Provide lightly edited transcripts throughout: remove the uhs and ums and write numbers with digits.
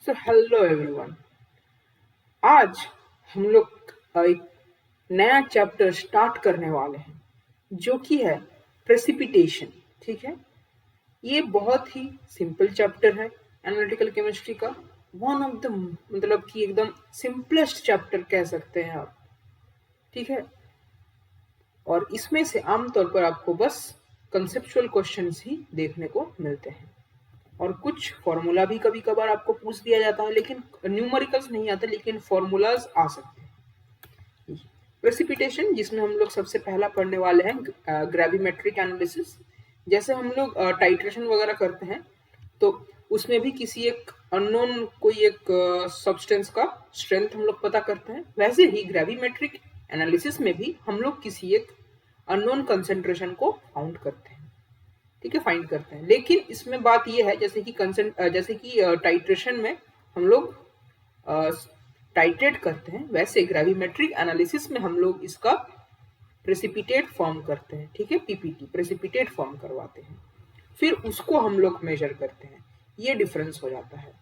So hello everyone. आज हम लोग एक नया चैप्टर स्टार्ट करने वाले हैं जो कि है प्रेसिपिटेशन। ठीक है, ये बहुत ही सिंपल चैप्टर है एनालिटिकल केमिस्ट्री का। वन ऑफ द मतलब कि एकदम सिंपलेस्ट चैप्टर कह सकते हैं आप। ठीक है, और इसमें से आमतौर पर आपको बस कंसेप्चुअल क्वेश्चंस ही देखने को मिलते हैं और कुछ फॉर्मूला भी कभी कभार आपको पूछ दिया जाता है, लेकिन न्यूमेरिकल्स नहीं आते, लेकिन फॉर्मूलाज आ सकते हैं। प्रेसिपिटेशन जिसमें हम लोग सबसे पहला पढ़ने वाले हैं ग्रेविमेट्रिक एनालिसिस। जैसे हम लोग टाइट्रेशन वगैरह करते हैं तो उसमें भी किसी एक अननोन कोई एक सब्सटेंस का स्ट्रेंथ हम लोग पता करते हैं, वैसे ही ग्रेविमेट्रिक एनालिसिस में भी हम लोग किसी एक अननोन कंसेंट्रेशन को फाउंड करते हैं। ठीक है, फाइंड करते हैं। लेकिन इसमें बात यह है जैसे कि टाइट्रेशन में हम लोग टाइट्रेट करते हैं, वैसे ग्रेविमेट्रिक एनालिसिस में हम लोग इसका प्रेसिपिटेट फॉर्म करते हैं। ठीक है, पीपीटी प्रेसिपिटेट फॉर्म करवाते हैं, फिर उसको हम लोग मेजर करते हैं। ये डिफरेंस हो जाता है।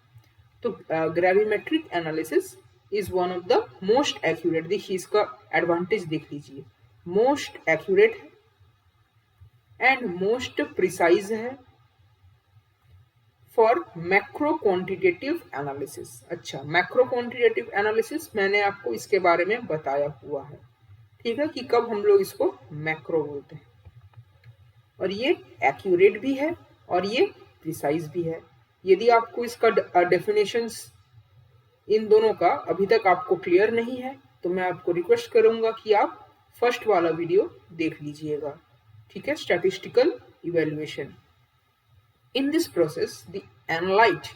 तो gravimetric analysis is one of the most accurate. देखिए इसका एडवांटेज देख लीजिए, मोस्ट एक्यूरेट है एंड मोस्ट प्रिसाइज है फॉर मैक्रो क्वांटिटेटिव एनालिसिस। अच्छा, मैक्रो क्वांटिटेटिव एनालिसिस मैंने आपको इसके बारे में बताया हुआ है। ठीक है, कि कब हम लोग इसको मैक्रो बोलते हैं, और ये एक्यूरेट भी है और ये प्रिसाइज भी है। यदि आपको इसका डेफिनेशंस इन दोनों का अभी तक आपको क्लियर नहीं है तो मैं आपको रिक्वेस्ट करूंगा कि आप फर्स्ट वाला वीडियो देख लीजिएगा। ठीक है, statistical evaluation. In this process, the analyte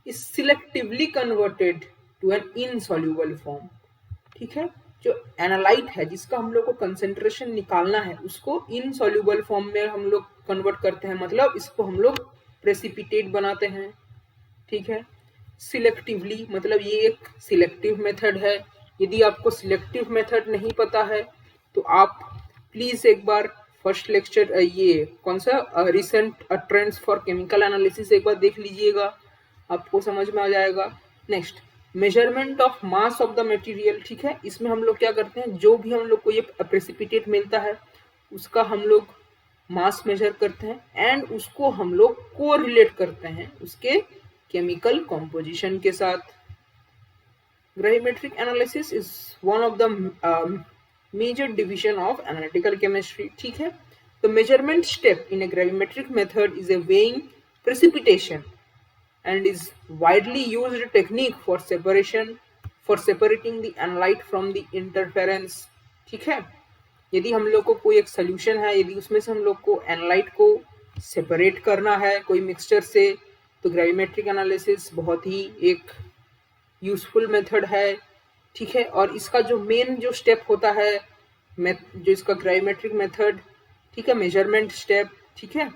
is selectively converted to an insoluble form. ठीक है, जो एनालाइट है जिसका हम लोग को कंसेंट्रेशन निकालना है उसको इनसॉल्युबल फॉर्म में हम लोग कन्वर्ट करते हैं, मतलब इसको हम लोग प्रेसिपिटेट बनाते हैं। ठीक है, सिलेक्टिवली मतलब ये एक सिलेक्टिव मेथड है। यदि आपको सिलेक्टिव मेथड नहीं पता है तो आप प्लीज एक बार फर्स्ट लेक्चर ये कौन सा recent trends for chemical analysis एक बार देख लीजिएगा, आपको समझ में आ जाएगा। Next, measurement of mass of the material. ठीक है, इसमें हम लोग क्या करते हैं, जो भी हम लोग को ये प्रेसिपिटेट मिलता है उसका हम लोग मास मेजर करते हैं एंड उसको हम लोग कोरिलेट करते हैं उसके केमिकल कॉम्पोजिशन के साथ। Gravimetric analysis is one of the major division of analytical chemistry. ठीक है, the measurement step in a gravimetric method is a weighing precipitation and is widely used technique for separating the analyte from the interference. ठीक है, यदि हम लोग को कोई एक सोल्यूशन है, यदि उसमें से हम लोग को एनालाइट को सेपरेट करना है कोई मिक्सचर से, तो ग्रेविमेट्रिक एनालिसिस बहुत ही एक यूजफुल मेथड है। ठीक है, और इसका जो मेन जो स्टेप होता है जो इसका ग्रेविमेट्रिक मेथड, ठीक है, मेजरमेंट स्टेप। ठीक है,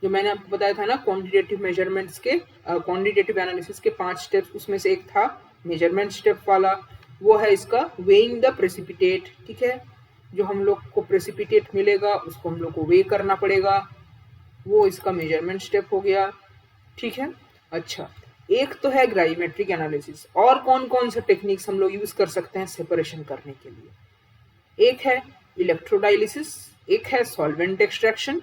जो मैंने आपको बताया था ना क्वांटिटेटिव मेजरमेंट्स के क्वांटिटेटिव एनालिसिस के 5 स्टेप्स, उसमें से एक था मेजरमेंट स्टेप वाला, वो है इसका वेइंग द प्रेसिपिटेट। ठीक है, जो हम लोग को प्रेसिपिटेट मिलेगा उसको हम लोग को वे करना पड़ेगा, वो इसका मेजरमेंट स्टेप हो गया। ठीक है, अच्छा, एक तो है ग्रेविमेट्रिक एनालिसिस, और कौन कौन से टेक्निक्स हम लोग यूज कर सकते हैं सेपरेशन करने के लिए। एक है इलेक्ट्रोडायलिसिस, एक है सॉल्वेंट एक्सट्रैक्शन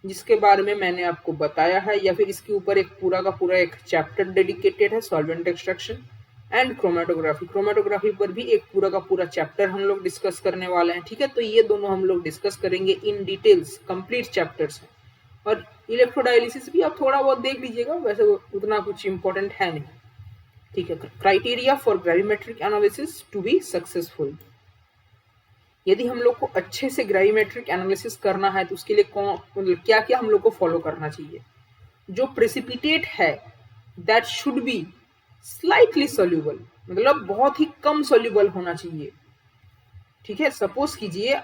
जिसके बारे में मैंने आपको बताया है, या फिर इसके ऊपर एक पूरा का पूरा एक चैप्टर डेडिकेटेड है solvent extraction. And chromatography, chromatography पर भी एक पूरा का पूरा चैप्टर हम लोग डिस्कस करने वाले हैं। ठीक है, तो ये दोनों हम लोग डिस्कस करेंगे इन डिटेल्स, कंप्लीट चैप्टर्स हैं। और इलेक्ट्रोडायलिसिस भी आप थोड़ा बहुत देख लीजिएगा, वैसे उतना कुछ इंपॉर्टेंट है नहीं। ठीक है, criteria for gravimetric analysis to be successful. यदि हम लोग को अच्छे से ग्रेविमेट्रिक एनालिसिस करना है तो उसके लिए मतलब क्या क्या हम लोग को फॉलो करना चाहिए। जो प्रेसिपिटेट है that should be slightly soluble, मतलब बहुत ही कम सोल्यूबल होना चाहिए। ठीक है, सपोज कीजिए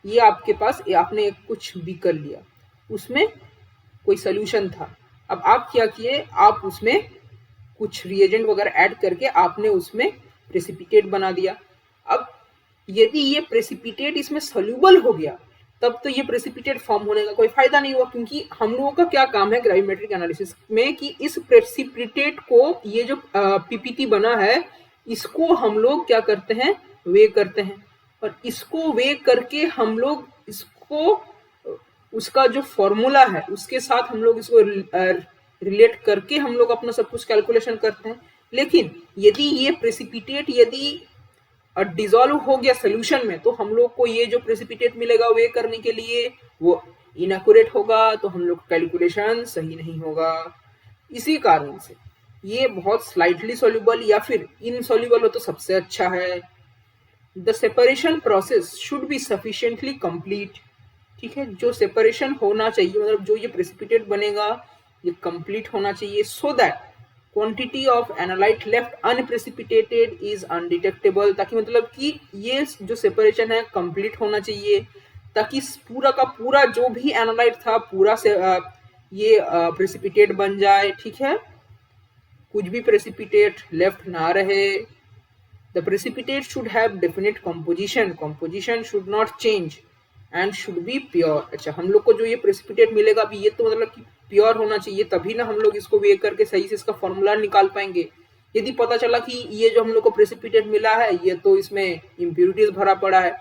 ये आपके पास आपने कुछ बीकर लिया, उसमें कोई सोल्यूशन था, अब आप क्या किए, आप उसमें कुछ रिएजेंट वगैरह ऐड करके आपने उसमें प्रेसिपिटेट बना दिया। अब यदि ये प्रेसिपिटेट इसमें सोल्यूबल हो गया तब तो ये प्रेसिपिटेट फॉर्म होने का कोई फायदा नहीं हुआ, क्योंकि हम लोगों का क्या काम है ग्रेविमेट्रिक एनालिसिस में कि इस प्रेसिपिटेट को, ये जो पीपीटी बना है, इसको हम लोग क्या करते हैं, वे करते हैं, और इसको वे करके हम लोग इसको उसका जो फॉर्मूला है उसके साथ हम लोग इसको रिलेट करके हम लोग अपना सब कुछ कैलकुलेशन करते हैं। लेकिन यदि ये प्रेसिपिटेट यदि डिजोल्व हो गया सोल्यूशन में, तो हम लोग को ये जो प्रेसिपिटेट मिलेगा वे करने के लिए वो इनएक्यूरेट होगा, तो हम लोग कैलकुलेशन सही नहीं होगा। इसी कारण से ये बहुत स्लाइटली सोल्यूबल या फिर इनसोल्यूबल हो तो सबसे अच्छा है। The separation process should be sufficiently complete. ठीक है, जो सेपरेशन होना चाहिए, मतलब जो ये प्रेसिपिटेट बनेगा ये कंप्लीट होना चाहिए, so that quantity of analyte left unprecipitated is undetectable. ताकि मतलब कि ये जो सेपरेशन है कंप्लीट होना चाहिए, ताकि पूरा का पूरा जो भी एनालाइट था पूरा से ये प्रेसिपिटेट बन जाए। ठीक है, कुछ भी प्रेसिपिटेट लेफ्ट ना रहे। The precipitate should have definite composition. Composition should not change and should be pure. अच्छा, हम लोग को जो ये प्रेसिपिटेट मिलेगा अभी, ये तो मतलब कि प्योर होना चाहिए, तभी ना हम लोग इसको वे करके सही से इसका फॉर्मूला निकाल पाएंगे। यदि पता चला कि ये जो हम लोग को प्रेसिपिटेट मिला है ये तो इसमें इम्प्यूरिटीज भरा पड़ा है,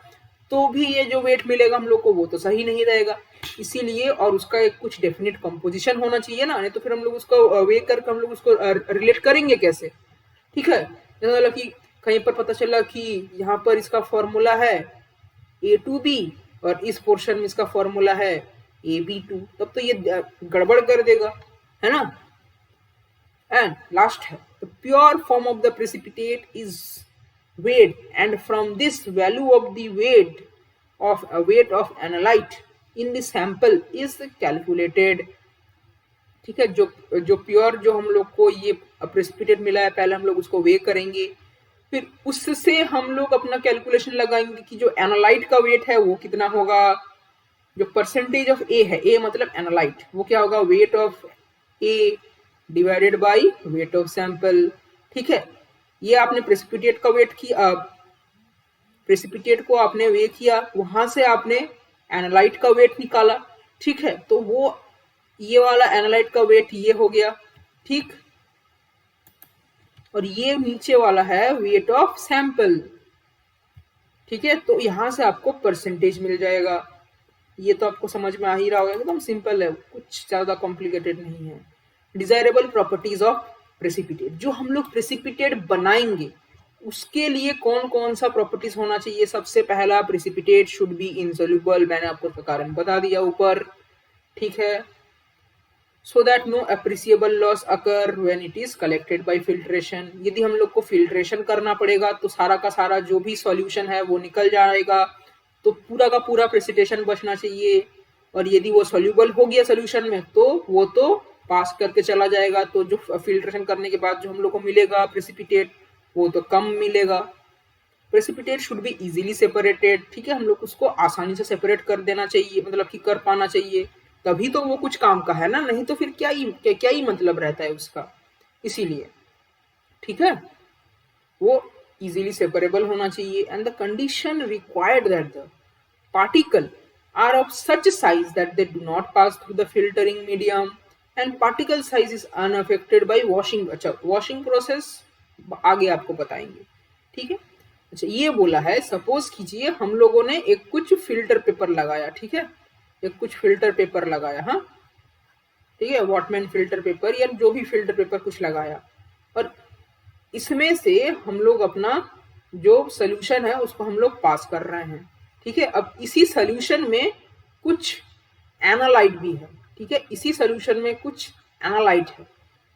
तो भी ये जो वेट मिलेगा हम लोग को वो तो सही नहीं रहेगा। इसीलिए, और उसका एक कुछ डेफिनेट कंपोजिशन होना चाहिए ना, नहीं तो फिर हम लोग उसको वे करके हम लोग उसको रिलेट करेंगे कैसे। ठीक है, मतलब कि कहीं पर पता चला कि यहाँ पर इसका फॉर्मूला है A2B और इस पोर्शन में इसका फॉर्मूला है AB2, तब तो ये गड़बड़ कर देगा, है ना। एंड लास्ट है, the pure form of the precipitate is weighed and from this value of the weight of analyte in the sample is calculated। ठीक है, जो प्योर जो हम लोग को ये प्रेसिपिटेट मिला है, पहले हम लोग उसको वे करेंगे, फिर उससे हम लोग अपना कैलकुलेशन लगाएंगे कि जो एनालाइट का वेट है वो कितना होगा। जो परसेंटेज ऑफ ए है, ए मतलब एनालाइट, वो क्या होगा, weight of A divided by weight of sample. ठीक है, ये आपने प्रेसिपिटेट का वेट किया, प्रेसिपिटेट को आपने वे किया, वहां से आपने एनालाइट का वेट निकाला। ठीक है, तो वो ये वाला एनालाइट का वेट ये हो गया। ठीक, और ये नीचे वाला है वेट ऑफ सैंपल। ठीक है, तो यहां से आपको परसेंटेज मिल जाएगा। ये तो आपको समझ में आ ही रहा होगा, एकदम सिंपल है, कुछ ज्यादा कॉम्प्लिकेटेड नहीं है। डिजायरेबल प्रॉपर्टीज ऑफ प्रेसिपिटेट, जो हम लोग प्रेसिपिटेट बनाएंगे उसके लिए कौन कौन सा प्रॉपर्टीज होना चाहिए। सबसे पहला, प्रेसिपिटेट शुड बी इनसोल्यूबल, मैंने आपको उसका कारण बता दिया ऊपर। ठीक है, so that no appreciable loss occur when it is collected by filtration। यदि हम लोग को फिल्ट्रेशन करना पड़ेगा तो सारा का सारा जो भी सॉल्यूशन है वो निकल जाएगा, तो पूरा का पूरा प्रेसिपिटेशन बचना चाहिए। और यदि वो सॉल्यूबल हो गया सॉल्यूशन में तो वो तो पास करके चला जाएगा, तो जो फिल्ट्रेशन करने के बाद जो हम लोग को मिलेगा प्रेसिपिटेट वो तो कम मिलेगा। Precipitate should be easily separated. ठीक है, हम लोग उसको आसानी से सेपरेट कर देना चाहिए, मतलब कि कर पाना चाहिए, तभी तो वो कुछ काम का है ना, नहीं तो फिर क्या ही मतलब रहता है उसका। इसीलिए ठीक है, वो इजीली सेपरेबल होना चाहिए। And the condition required that the particle are of such size that they do not pass through the filtering medium and particle size is unaffected by washing. अच्छा, वॉशिंग प्रोसेस आगे आपको बताएंगे। ठीक है, अच्छा ये बोला है, सपोज कीजिए हम लोगों ने एक कुछ फिल्टर पेपर लगाया। ठीक है, एक कुछ फिल्टर पेपर लगाया, हाँ ठीक है, वॉटमैन फिल्टर पेपर या जो भी फिल्टर पेपर कुछ लगाया, और इसमें से हम लोग अपना जो सोल्यूशन है उसको हम लोग पास कर रहे हैं। ठीक है, अब इसी सोल्यूशन में कुछ एनालाइट भी है। ठीक है, इसी सोल्यूशन में कुछ एनालाइट है।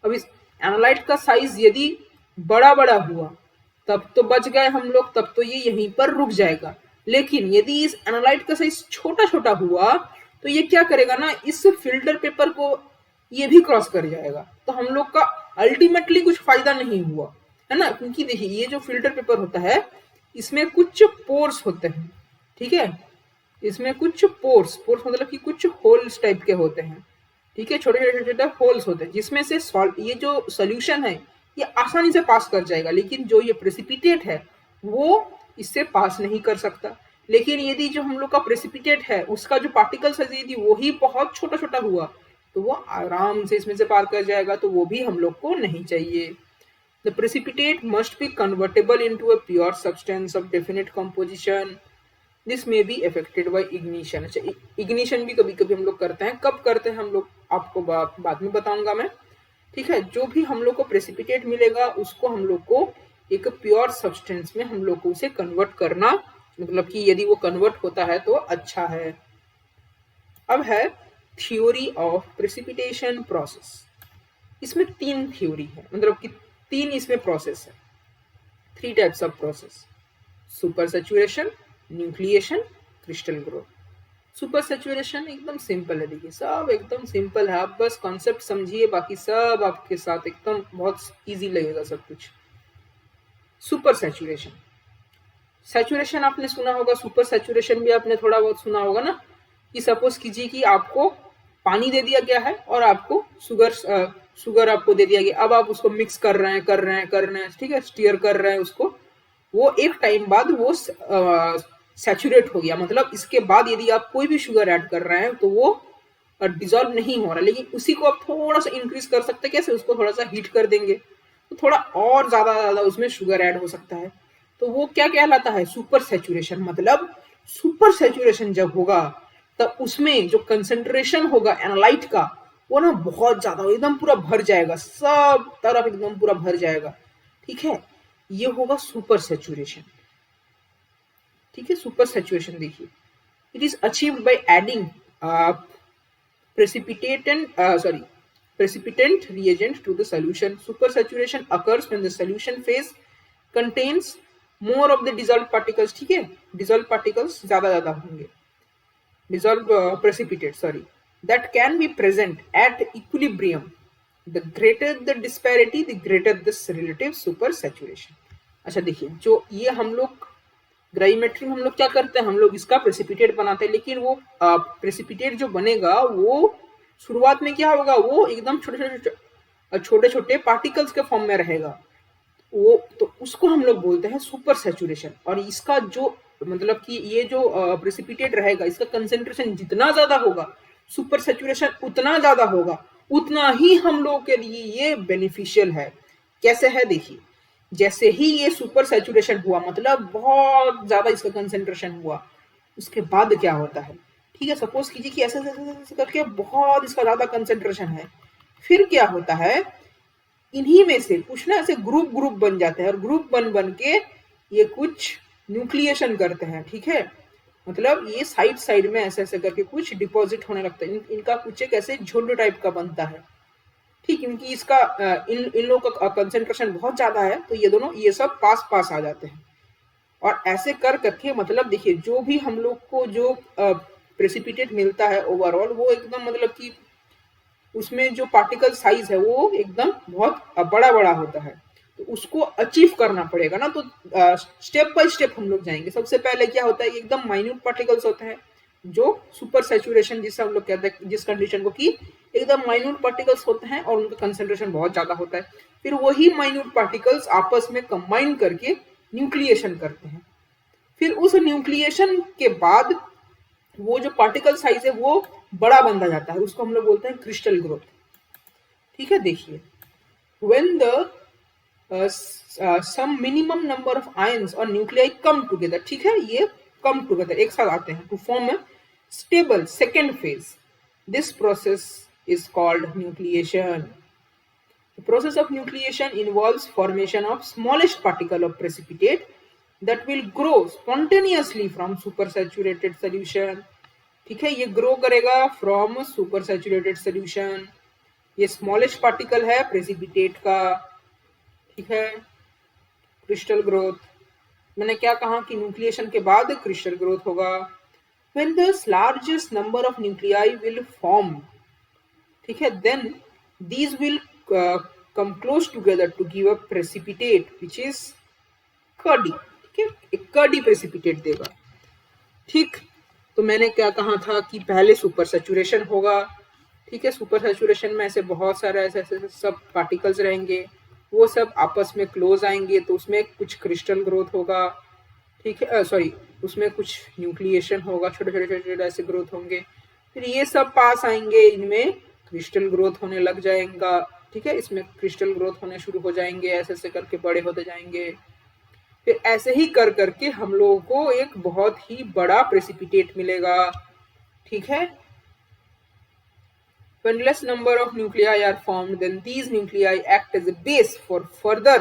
अब इस एनालाइट का साइज यदि बड़ा बड़ा हुआ तब तो बच गए हम लोग, तब तो ये यहीं पर रुक जाएगा। लेकिन यदि इस एनालाइट का साइज छोटा छोटा हुआ तो ये क्या करेगा ना, इस फिल्टर पेपर को ये भी क्रॉस कर जाएगा, तो हम लोग का अल्टीमेटली कुछ फायदा नहीं हुआ, है ना। क्योंकि देखिए ये जो फिल्टर पेपर होता है इसमें कुछ पोर्स होते हैं। ठीक है, इसमें कुछ पोर्स मतलब कि कुछ होल्स टाइप के होते हैं। ठीक है, छोटे छोटे होल्स होते हैं जिसमें से ये जो सोल्यूशन है ये आसानी से पास कर जाएगा, लेकिन जो ये प्रेसिपिटेट है वो इससे पास नहीं कर सकता। लेकिन यदि जो हम लोग का प्रेसिपिटेट है उसका जो पार्टिकल साइज यदि वही बहुत छोटा छोटा हुआ तो वो आराम से इसमें से पार कर जाएगा, तो वो भी हम लोग को नहीं चाहिए। The precipitate must be convertible into a pure substance of definite composition. This में बी अफेक्टेड बाय इग्निशन। अच्छा, इग्निशन भी कभी कभी हम लोग करते हैं, कब करते हैं हम लोग आपको बाद में बताऊंगा मैं। ठीक है, जो भी हम लोग को प्रेसिपिटेट मिलेगा उसको हम लोग को एक प्योर सब्सटेंस में हम लोग को उसे कन्वर्ट करना, मतलब कि यदि वो कन्वर्ट होता है तो अच्छा है। अब है थ्योरी ऑफ प्रेसिपिटेशन प्रोसेस। इसमें 3 थ्योरी है, मतलब कि 3 इसमें प्रोसेस है, 3 types of process: super saturation, nucleation, crystal growth. Super saturation एकदम सिंपल है, देखिए सब एकदम सिंपल है, आप बस कॉन्सेप्ट समझिए, बाकी सब आपके साथ एकदम बहुत इजी लगेगा सब कुछ। सुपर सैचुरेशन, सैचुरेशन आपने सुना होगा, सुपर सैचुरेशन भी आपने थोड़ा बहुत सुना होगा ना, कि सपोज कीजिए कि आपको पानी दे दिया गया है और आपको शुगर आपको दे दिया गया, अब आप उसको मिक्स कर रहे हैं, ठीक है, स्टीयर कर रहे हैं उसको, वो एक टाइम बाद वो सैचुरेट हो गया, मतलब इसके बाद यदि आप कोई भी शुगर ऐड कर रहे हैं तो वो डिजोल्व नहीं हो रहा, लेकिन उसी को आप थोड़ा सा इंक्रीज कर सकते हैं, कैसे, उसको थोड़ा सा हीट कर देंगे तो थोड़ा और ज्यादा उसमें शुगर ऐड हो सकता है, तो वो क्या कहलाता है, सुपर सैचुरेशन। मतलब सुपर सैचुरेशन जब होगा तब उसमें जो कंसेंट्रेशन होगा एनालाइट का वो ना बहुत ज्यादा एकदम पूरा भर जाएगा, सब तरफ एकदम पूरा भर जाएगा। ठीक है, ये होगा सुपर सैचुरेशन। ठीक है, सुपर सैचुरेशन देखिए, it is achieved by adding precipitant reagent to the solution. Supersaturation occurs when the solution phase contains more of the dissolved particles. ठीक है, dissolved particles ज्यादा होंगे, dissolved precipitate that can be present at equilibrium. The greater the disparity, the greater this relative supersaturation. अच्छा देखिए, जो ये हम लोग ग्राइमेट्री में हम लोग क्या करते हैं, हम लोग इसका प्रेसिपिटेट बनाते हैं, लेकिन वो प्रेसिपिटेट जो बनेगा वो शुरुआत में क्या होगा, वो एकदम छोटे छोटे पार्टिकल्स के फॉर्म में रहेगा, वो तो उसको हम लोग बोलते हैं सुपर सैचुरेशन। और इसका जो मतलब कि ये जो प्रेसिपिटेट रहेगा इसका कंसेंट्रेशन जितना ज्यादा होगा, सुपर सैचुरेशन उतना ज्यादा होगा, उतना ही हम लोग के लिए ये बेनिफिशियल है। कैसे है देखिए, जैसे ही ये सुपर सैचुरेशन हुआ, मतलब बहुत ज्यादा इसका कंसेंट्रेशन हुआ, उसके बाद क्या होता है, ठीक है, सपोज कीजिए कि ऐसे ऐसे करके बहुत इसका ज्यादा कंसेंट्रेशन है, फिर क्या होता है, इन्हीं में से कुछ ना ऐसे ग्रुप बन जाते हैं, और ग्रुप बन के ये कुछ न्यूक्लिएशन करते हैं। ठीक है, मतलब ये साइड में ऐसे ऐसे करके कुछ डिपॉजिट होने लगता है, इनका कुछ एक ऐसे झुंड टाइप का बनता है। ठीक, क्योंकि इसका इन लोगों का कंसेंट्रेशन बहुत ज्यादा है, तो ये दोनों ये सब पास आ जाते हैं, और ऐसे कर करके मतलब देखिए जो भी हम लोग को जो प्रेसिपिटेट मिलता है ओवरऑल, वो एकदम मतलब कि उसमें जो पार्टिकल साइज है वो एकदम बहुत बड़ा होता है, तो उसको अचीव करना पड़ेगा ना, तो स्टेप बाय स्टेप हम लोग जाएंगे। सबसे पहले क्या होता है, एकदम माइन्यूट पार्टिकल्स होते हैं, जो सुपर सैचुरेशन जिससे हम लोग कहते हैं, जिस कंडीशन को कि एकदम माइन्यूट पार्टिकल्स होते हैं और उनका कंसेंट्रेशन बहुत ज्यादा होता है, फिर वही माइन्यूट पार्टिकल्स आपस में कंबाइन करके न्यूक्लिएशन करते हैं, फिर उस न्यूक्लिएशन के बाद वो जो पार्टिकल साइज है वो बड़ा बनता जाता है, उसको हम लोग बोलते हैं क्रिस्टल ग्रोथ। ठीक है, देखिए, when the some minimum number of ions or nuclei come together, ठीक है, ये come together एक साथ आते हैं to form a stable second phase, this process is called nucleation. The process of nucleation involves formation of smallest particle of precipitate that will grow spontaneously from supersaturated solution. ठीक है, ये grow करेगा from super saturated solution, ये smallest particle है precipitate का। ठीक है, crystal growth, मैंने क्या कहा कि न्यूक्लिएशन के बाद क्रिस्टल ग्रोथ होगा। when the largest number of nuclei will form, ठीक है, then these will come close together to give a precipitate which is curdy. ठीक है, एक कर्डी प्रेसिपिटेट देगा। ठीक, तो मैंने क्या कहा था कि पहले सुपर सैचुरेशन होगा। ठीक है, सुपर सैचुरेशन में ऐसे बहुत सारे ऐसे सब पार्टिकल्स रहेंगे, वो सब आपस में क्लोज आएंगे, तो उसमें कुछ क्रिस्टल ग्रोथ होगा। ठीक है, सॉरी, उसमें कुछ न्यूक्लिएशन होगा, छोटे छोटे छोटे छोटे ऐसे ग्रोथ होंगे, फिर ये सब पास आएंगे, इनमें क्रिस्टल ग्रोथ होने लग जाएगा। ठीक है, इसमें क्रिस्टल ग्रोथ होने शुरू हो जाएंगे, ऐसे ऐसे करके बड़े होते जाएंगे। फिर ऐसे ही कर करके हम लोगों को एक बहुत ही बड़ा प्रेसिपिटेट मिलेगा। ठीक है, when less number of nuclei are formed, then these nuclei act as a base for further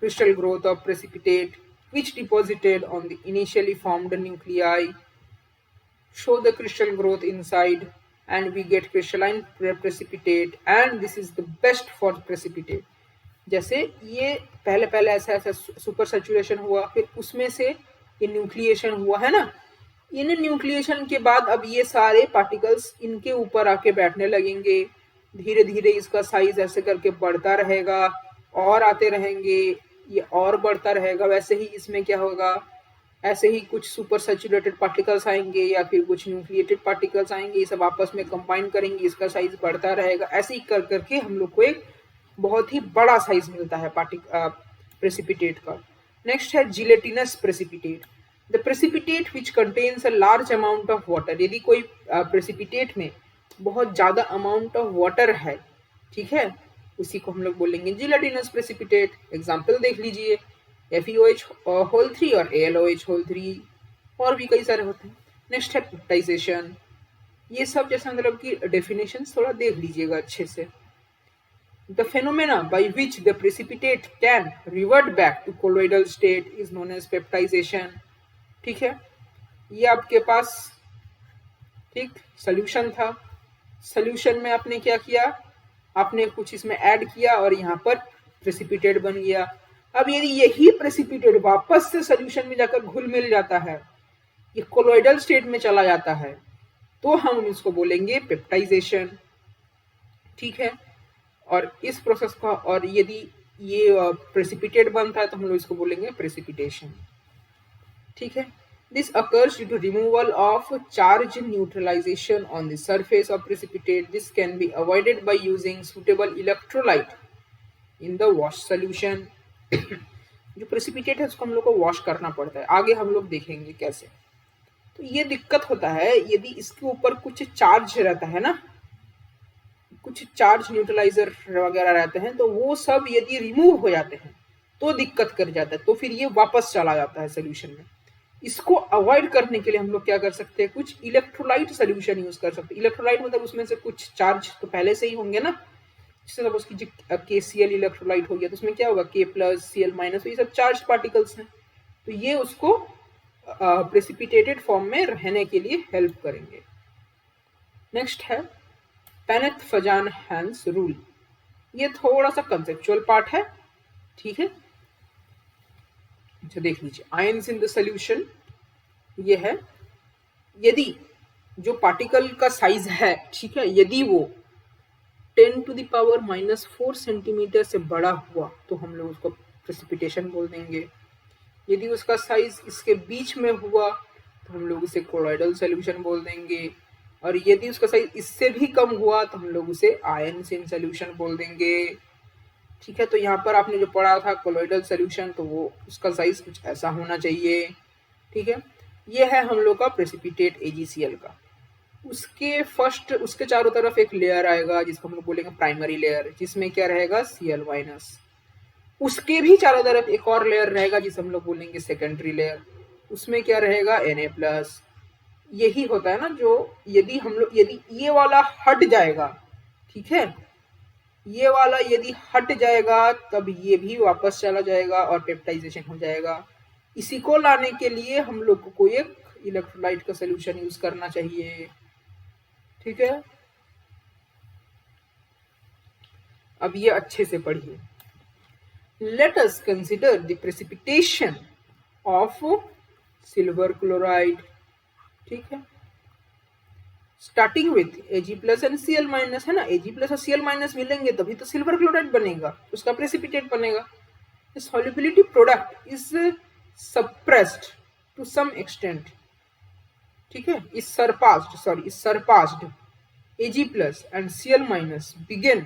crystal growth of precipitate, which deposited on the initially formed nuclei show the crystal growth inside, and we get crystalline precipitate, and this is the best for precipitate. जैसे ये पहले पहले ऐसा ऐसा super saturation हुआ, फिर उसमें से ये न्यूक्लिएशन हुआ है ना, इन न्यूक्लिएशन के बाद अब ये सारे पार्टिकल्स इनके ऊपर आके बैठने लगेंगे, धीरे धीरे इसका साइज ऐसे करके बढ़ता रहेगा, और आते रहेंगे, ये और बढ़ता रहेगा। वैसे ही इसमें क्या होगा, ऐसे ही कुछ सुपर सैचुरेटेड पार्टिकल्स आएंगे या फिर कुछ न्यूक्लिएटेड पार्टिकल्स आएंगे, ये सब आपस में कंबाइन करेंगे, इसका साइज बढ़ता रहेगा। ऐसे ही कर करके हम लोग को एक बहुत ही बड़ा साइज मिलता है प्रेसिपिटेट का। नेक्स्ट है gelatinous precipitate. The precipitate which contains a large amount of water. यदि कोई प्रेसिपिटेट में बहुत ज्यादा अमाउंट ऑफ वाटर है, ठीक है, उसी को हम लोग बोलेंगे जिलेटिनस प्रेसिपिटेट। एग्जाम्पल देख लीजिए, FeOH होल 3 और AlOH होल 3, और भी कई सारे होते हैं। नेक्स्ट है पेप्टाइजेशन। ये सब जैसे मतलब की डेफिनेशन थोड़ा देख लीजिएगा अच्छे से। The phenomena by which the precipitate can revert back to colloidal state is known as peptization. ठीक है, ये आपके पास ठीक सोल्यूशन था। सोल्यूशन में आपने क्या किया, आपने कुछ इसमें ऐड किया और यहाँ पर प्रेसिपिटेट बन गया। अब यदि यही प्रेसिपिटेट वापस से सोल्यूशन में जाकर घुल मिल जाता है, ये कोलोइडल स्टेट में चला जाता है, तो हम इसको बोलेंगे पेप्टाइजेशन। ठीक है, और इस प्रोसेस का, और यदि ये प्रेसिपिटेट बनता है तो हम लोग इसको बोलेंगे प्रेसिपिटेशन। ठीक है, this occurs due to removal of charge neutralization on the surface of precipitate. This can be avoided by using suitable electrolyte in the wash solution. जो प्रेसिपिटेट है उसको हम लोग को वॉश करना पड़ता है, आगे हम लोग देखेंगे कैसे। तो ये दिक्कत होता है यदि इसके ऊपर कुछ चार्ज रहता है ना, कुछ चार्ज न्यूट्रलाइजर वगैरह रहते हैं, तो वो सब यदि रिमूव हो जाते हैं तो दिक्कत कर जाता है, तो फिर ये वापस चला जाता है सोल्यूशन में। इसको अवॉइड करने के लिए हम लोग क्या कर सकते हैं, कुछ इलेक्ट्रोलाइट सोल्यूशन यूज कर सकते हैं। इलेक्ट्रोलाइट मतलब उसमें से कुछ चार्ज तो पहले से ही होंगे ना, जैसे सपोज की KCl इलेक्ट्रोलाइट हो गया तो उसमें क्या होगा, K+Cl-, तो ये सब चार्ज पार्टिकल्स हैं, तो ये उसको प्रेसिपिटेटेड फॉर्म में रहने के लिए हेल्प करेंगे। नेक्स्ट है Paneth-Fajan-Hans रूल। ये थोड़ा सा कंसेप्चुअल पार्ट है, ठीक है। अच्छा देख लीजिए, आयंस इन द सॉल्यूशन ये है, यदि जो पार्टिकल का साइज है, ठीक है, यदि वो 10⁻⁻⁴ सेंटीमीटर से बड़ा हुआ तो हम लोग उसको प्रेसिपिटेशन बोल देंगे। यदि उसका साइज इसके बीच में हुआ तो हम लोग उसे कोलॉइडल सॉल्यूशन बोल देंगे, और यदि उसका साइज इससे भी कम हुआ तो हम लोग उसे आयंस इन सॉल्यूशन बोल देंगे। ठीक है, तो यहाँ पर आपने जो पढ़ा था कोलॉइडल सॉल्यूशन, तो वो उसका साइज कुछ ऐसा होना चाहिए। ठीक है, ये है हम लोग का प्रेसिपिटेट AgCl का। उसके चारों तरफ एक लेयर आएगा जिसको हम लोग बोलेंगे प्राइमरी लेयर, जिसमें क्या रहेगा, Cl-। उसके भी चारों तरफ एक और लेयर रहेगा जिसे हम लोग बोलेंगे सेकेंडरी लेयर, उसमें क्या रहेगा, Na+। यही होता है ना, जो यदि ये वाला हट जाएगा, ठीक है, ये वाला यदि हट जाएगा तब ये भी वापस चला जाएगा और पेप्टाइजेशन हो जाएगा। इसी को लाने के लिए हम लोग को कोई एक इलेक्ट्रोलाइट का सोल्यूशन यूज करना चाहिए। ठीक है, अब ये अच्छे से पढ़िए। Let us consider the precipitation of silver chloride. ठीक है, starting with Ag+ and Cl- है ना, Ag+ और Cl- मिलेंगे तभी तो सिल्वर क्लोराइड बनेगा, उसका प्रेसिपिटेट बनेगा। Solubility product is suppressed to some extent. ठीक है, is surpassed Ag+ and Cl- begin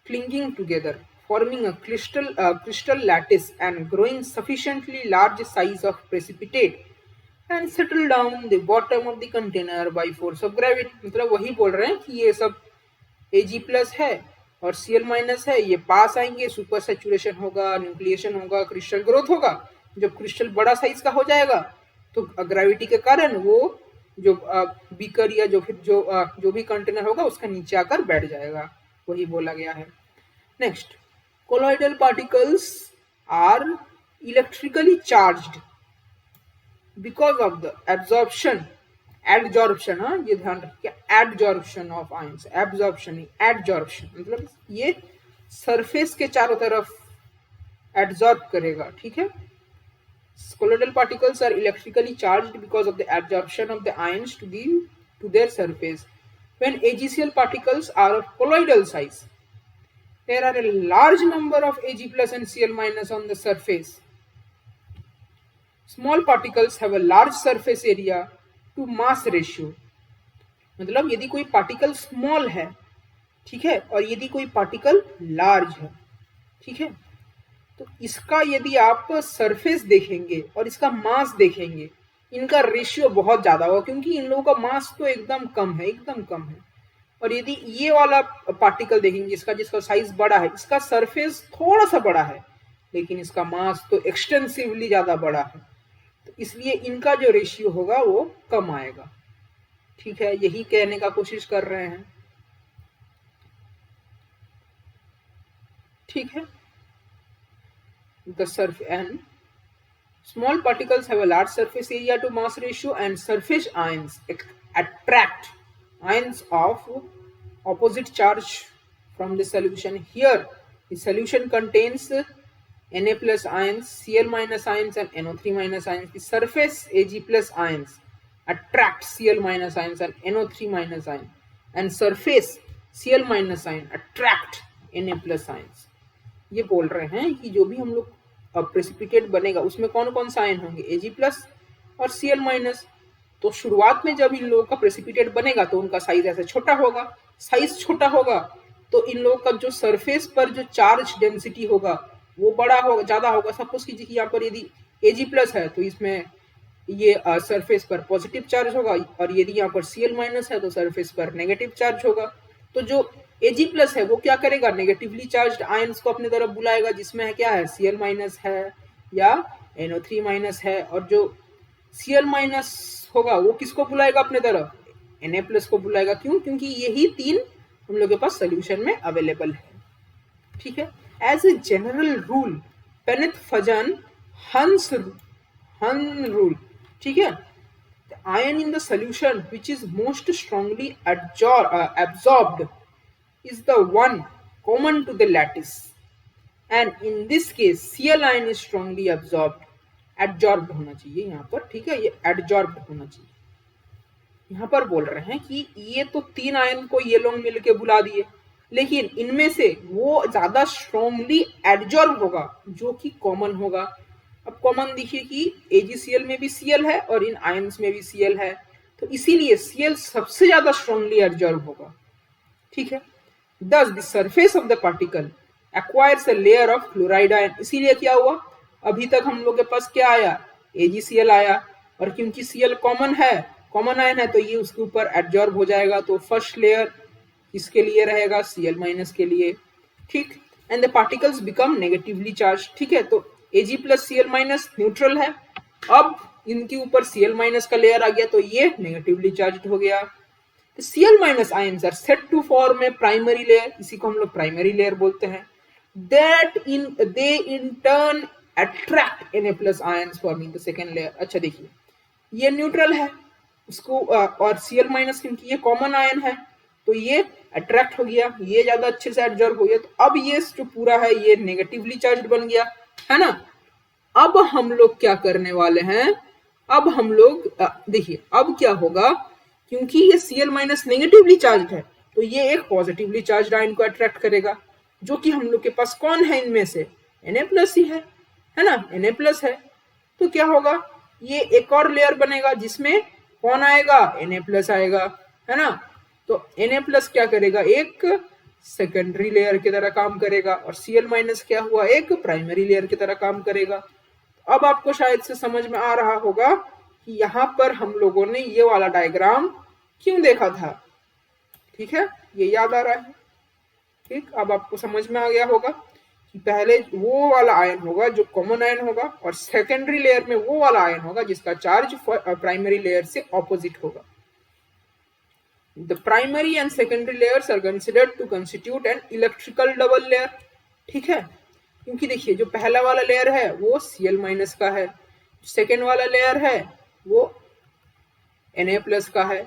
clinging together forming a crystal lattice and growing sufficiently large size of precipitate and settle down the bottom of the container by force of gravity. मतलब वही बोल रहे हैं कि ये सब Ag plus है और Cl माइनस है, ये पास आएंगे, सुपर सेचुरेशन होगा, न्यूक्लिएशन होगा, क्रिस्टल ग्रोथ होगा. जब क्रिस्टल बड़ा साइज का हो जाएगा तो ग्रेविटी के कारण वो जो बीकर या जो भी कंटेनर होगा उसका नीचे आकर बैठ जाएगा, वही बोला गया है. Next, colloidal particles are electrically charged because of the adsorption, हाँ ये ध्यान रखिए, adsorption of ions, absorption adsorption मतलब ये सरफेस के चारों तरफ एडजॉर्ब करेगा. ठीक है. Colloidal particles are electrically charged because of the adsorption of the ions to their surface. When AgCl particles are of colloidal size, there are a large number of Ag plus and Cl minus on the surface. Small particles have a large surface area to mass ratio. मतलब यदि कोई particle small है, ठीक है, और यदि कोई particle large है, ठीक है, तो इसका यदि आप सरफेस देखेंगे और इसका मास देखेंगे, इनका रेशियो बहुत ज्यादा होगा क्योंकि इन लोगों का मास तो एकदम कम है, एकदम कम है. और यदि ये वाला पार्टिकल देखेंगे जिसका साइज बड़ा है, इसका सरफेस थोड़ा सा बड़ा है लेकिन इसका मास तो एक्सटेंसिवली ज्यादा बड़ा है, तो इसलिए इनका जो रेशियो होगा वो कम आएगा. ठीक है, यही कहने का कोशिश कर रहे हैं. ठीक है. The surface and small particles have a large surface area to mass ratio and surface ions attract ions of opposite charge from the solution. Here the solution contains Na plus ions, Cl minus ions and NO3 minus ions. The surface Ag plus ions attract Cl minus ions and NO3 minus ions, and surface Cl minus ion attract Na plus ions. ये बोल रहे हैं कि जो भी हम लोग precipitate बनेगा उसमें कौन कौन सा आयन होंगे, Ag प्लस और Cl माइनस. तो शुरुआत में जब इन लोगों का प्रेसिपिटेट बनेगा तो उनका साइज ऐसे छोटा होगा. साइज छोटा होगा तो इन लोगों का जो सरफेस पर जो चार्ज डेंसिटी होगा वो बड़ा होगा, ज्यादा होगा. सपोज कीजिए कि यहाँ पर यदि Ag प्लस है तो इसमें ये सरफेस पर पॉजिटिव चार्ज होगा, और यदि यहाँ पर Cl माइनस है तो सरफेस पर नेगेटिव चार्ज होगा. तो जो Ag प्लस है वो क्या करेगा, नेगेटिवली चार्ज्ड आयंस को अपनी तरफ बुलाएगा, जिसमें है क्या है, Cl माइनस है या NO3 माइनस है. और जो Cl माइनस होगा वो किसको बुलाएगा अपने तरफ, Na प्लस को बुलाएगा. क्यों, क्योंकि यही तीन हम लोग के पास सोल्यूशन में अवेलेबल है. ठीक है. एज ए जनरल रूल, पेनेथ फजन हन रूल, ठीक है, the ion in the solution which is most strongly absorbed is the one common to the lattice, and in this case Cl ion is strongly adsorbed होना चाहिए यहाँ पर. ठीक है, ये adsorbed होना चाहिए. यहाँ पर बोल रहे हैं कि ये तो तीन आयन को ये लोग मिलके बुला दिए, लेकिन इनमें से वो ज्यादा स्ट्रॉन्गली एडजॉर्ब होगा जो कि कॉमन होगा. अब कॉमन देखिए कि AgCl में भी Cl है और इन आयंस में भी Cl है, तो इसीलिए Cl सबसे ज्यादा स्ट्रॉन्गली एडजॉर्ब होगा. ठीक है. Thus the surface of the particle acquires a layer of chloride ion. इसीलिए क्या हुआ, अभी तक हम लोग के पास क्या आया, AgCl आया, और क्योंकि Cl कॉमन है, कॉमन आयन है, तो ये उसके ऊपर एडजॉर्ब हो जाएगा. तो फर्स्ट लेयर किसके लिए रहेगा, Cl माइनस के लिए. ठीक. And the particles become negatively charge. ठीक है. तो Ag plus Cl minus neutral है, अब इनके ऊपर Cl माइनस का लेयर आ गया तो ये नेगेटिवली चार्ज हो गया. The Cl minus ions are said to form a primary layer, इसी को हम लोग प्राइमरी लेयर बोलते हैं. They in turn attract Na plus ions forming the second layer. अच्छा देखिए, ये न्यूट्रल है उसको, और Cl माइनस क्योंकि ये कॉमन आयन है तो ये अट्रैक्ट हो गया, ये ज्यादा अच्छे से एब्जॉर्ब हो गया. तो अब ये जो पूरा है ये नेगेटिवली चार्ज बन गया है ना. अब हम लोग क्या करने वाले हैं, अब हम लोग देखिए अब क्या होगा, क्योंकि ये Cl माइनस नेगेटिवली चार्ज है तो ये एक पॉजिटिवली चार्ज आयन को अट्रैक्ट करेगा, जो कि हम लोग के पास कौन है इनमें से, Na प्लस ही है ना. Na प्लस है तो क्या होगा, ये एक और लेयर बनेगा जिसमें कौन आएगा, Na प्लस आएगा, है ना. तो Na प्लस क्या करेगा, एक सेकेंडरी लेयर की तरह काम करेगा और Cl माइनस क्या हुआ, एक प्राइमरी लेयर की तरह काम करेगा। अब आपको शायद से समझ में आ रहा होगा कि यहाँ पर हम लोगों ने ये वाला डायग्राम क्यों देखा था। ठीक है, ये याद आ रहा है। ठीक, अब आपको समझ में आ गया होगा कि पहले वो वाला आयन होगा जो कॉमन आयन होगा और सेकेंडरी लेयर में वो वाला आयन होगा जिसका चार्ज प्राइमरी लेयर से ऑपोजिट होगा। The primary and secondary layers are considered to constitute an electrical double layer। ठीक है, क्योंकि देखिए जो पहला वाला लेयर है वो Cl माइनस का है, सेकेंड वाला लेयर है वो Na+ का है।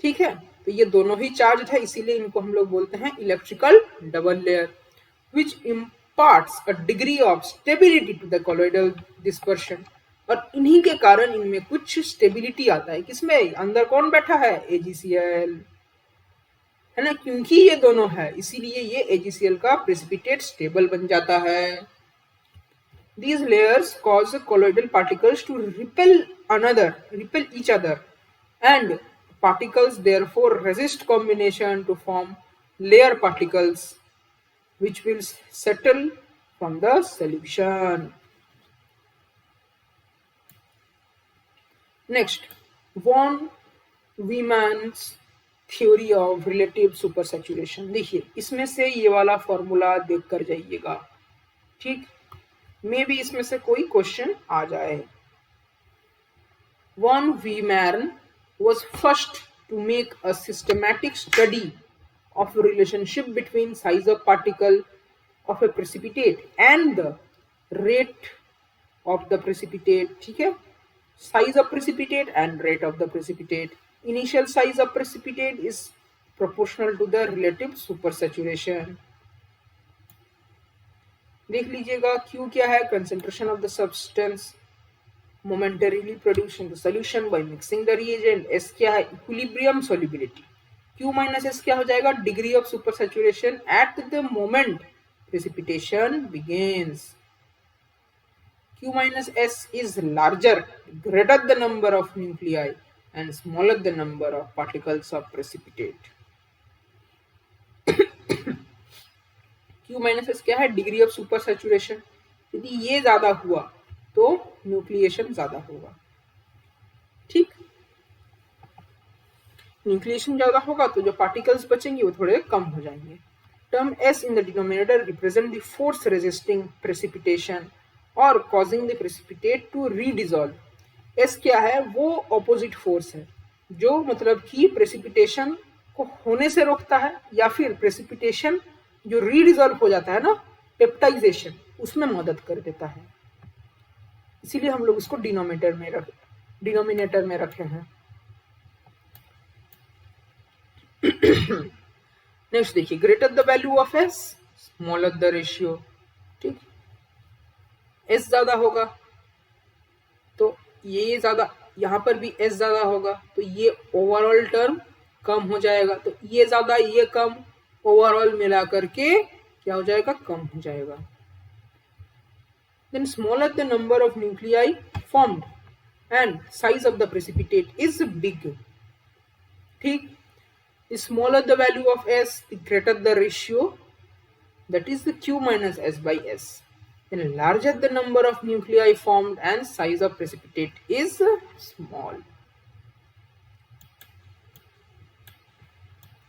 ठीक है, तो ये दोनों ही चार्ज है, इसीलिए इनको हम लोग बोलते हैं electrical double layer, which imparts a degree of stability to the colloidal dispersion. और इन्हीं के कारण इनमें कुछ स्टेबिलिटी आता है। किसमें, अंदर कौन बैठा है, AgCl, है ना, क्योंकि ये दोनों है इसीलिए ये AgCl का प्रेसिपिटेट स्टेबल बन जाता है। These layers cause colloidal particles to repel each other, and particles therefore resist combination to form layer particles, which will settle from the solution. Next, von Weimann's theory of relative supersaturation। देखिए इसमें से ये वाला formula देख कर जाइएगा। ठीक, मे भी इसमें से कोई क्वेश्चन आ जाए। Von Weimann was first to make a systematic study of the relationship between size of particle of a precipitate and the rate of the precipitate। ठीक है, size of precipitate and rate of the precipitate। Initial size of precipitate is proportional to the relative supersaturation। देख लीजिएगा Q क्या है, concentration of the substance momentarily produced in the solution by mixing the reagent। S क्या है, equilibrium solubility। Q minus S क्या हो जाएगा, degree of supersaturation at the moment precipitation begins। Q minus S is larger, greater the number of nuclei and smaller the number of particles of precipitate। Q minus S क्या है, degree of super saturation. यदि ये ज्यादा हुआ तो nucleation ज्यादा होगा। ठीक, न्यूक्लिएशन ज्यादा होगा तो जो पार्टिकल्स बचेंगे वो थोड़े कम हो जाएंगे। Term S in the denominator represent the force resisting precipitation और causing the precipitate to redissolve। S क्या है, वो ऑपोजिट फोर्स है जो मतलब कि प्रेसिपिटेशन को होने से रोकता है या फिर प्रेसिपिटेशन जो रीडिजॉल्व हो जाता है ना, पेप्टाइजेशन, उसमें मदद कर देता है। इसीलिए हम लोग इसको डिनोमिनेटर में रखे हैं। नेक्स्ट देखिए, greater the value of S smaller the ratio. ठीक, S ज्यादा होगा तो ये ज्यादा, यहाँ पर भी S ज्यादा होगा तो ये ओवरऑल टर्म कम हो जाएगा। तो ये ज्यादा ये कम, ओवरऑल मिला करके क्या हो जाएगा, कम हो जाएगा। Then smaller the number of nuclei formed and size of the precipitate is big। ठीक, smaller the value of S, the greater the ratio, that is the Q minus S by S। Then larger the number of nuclei formed and size of precipitate is small।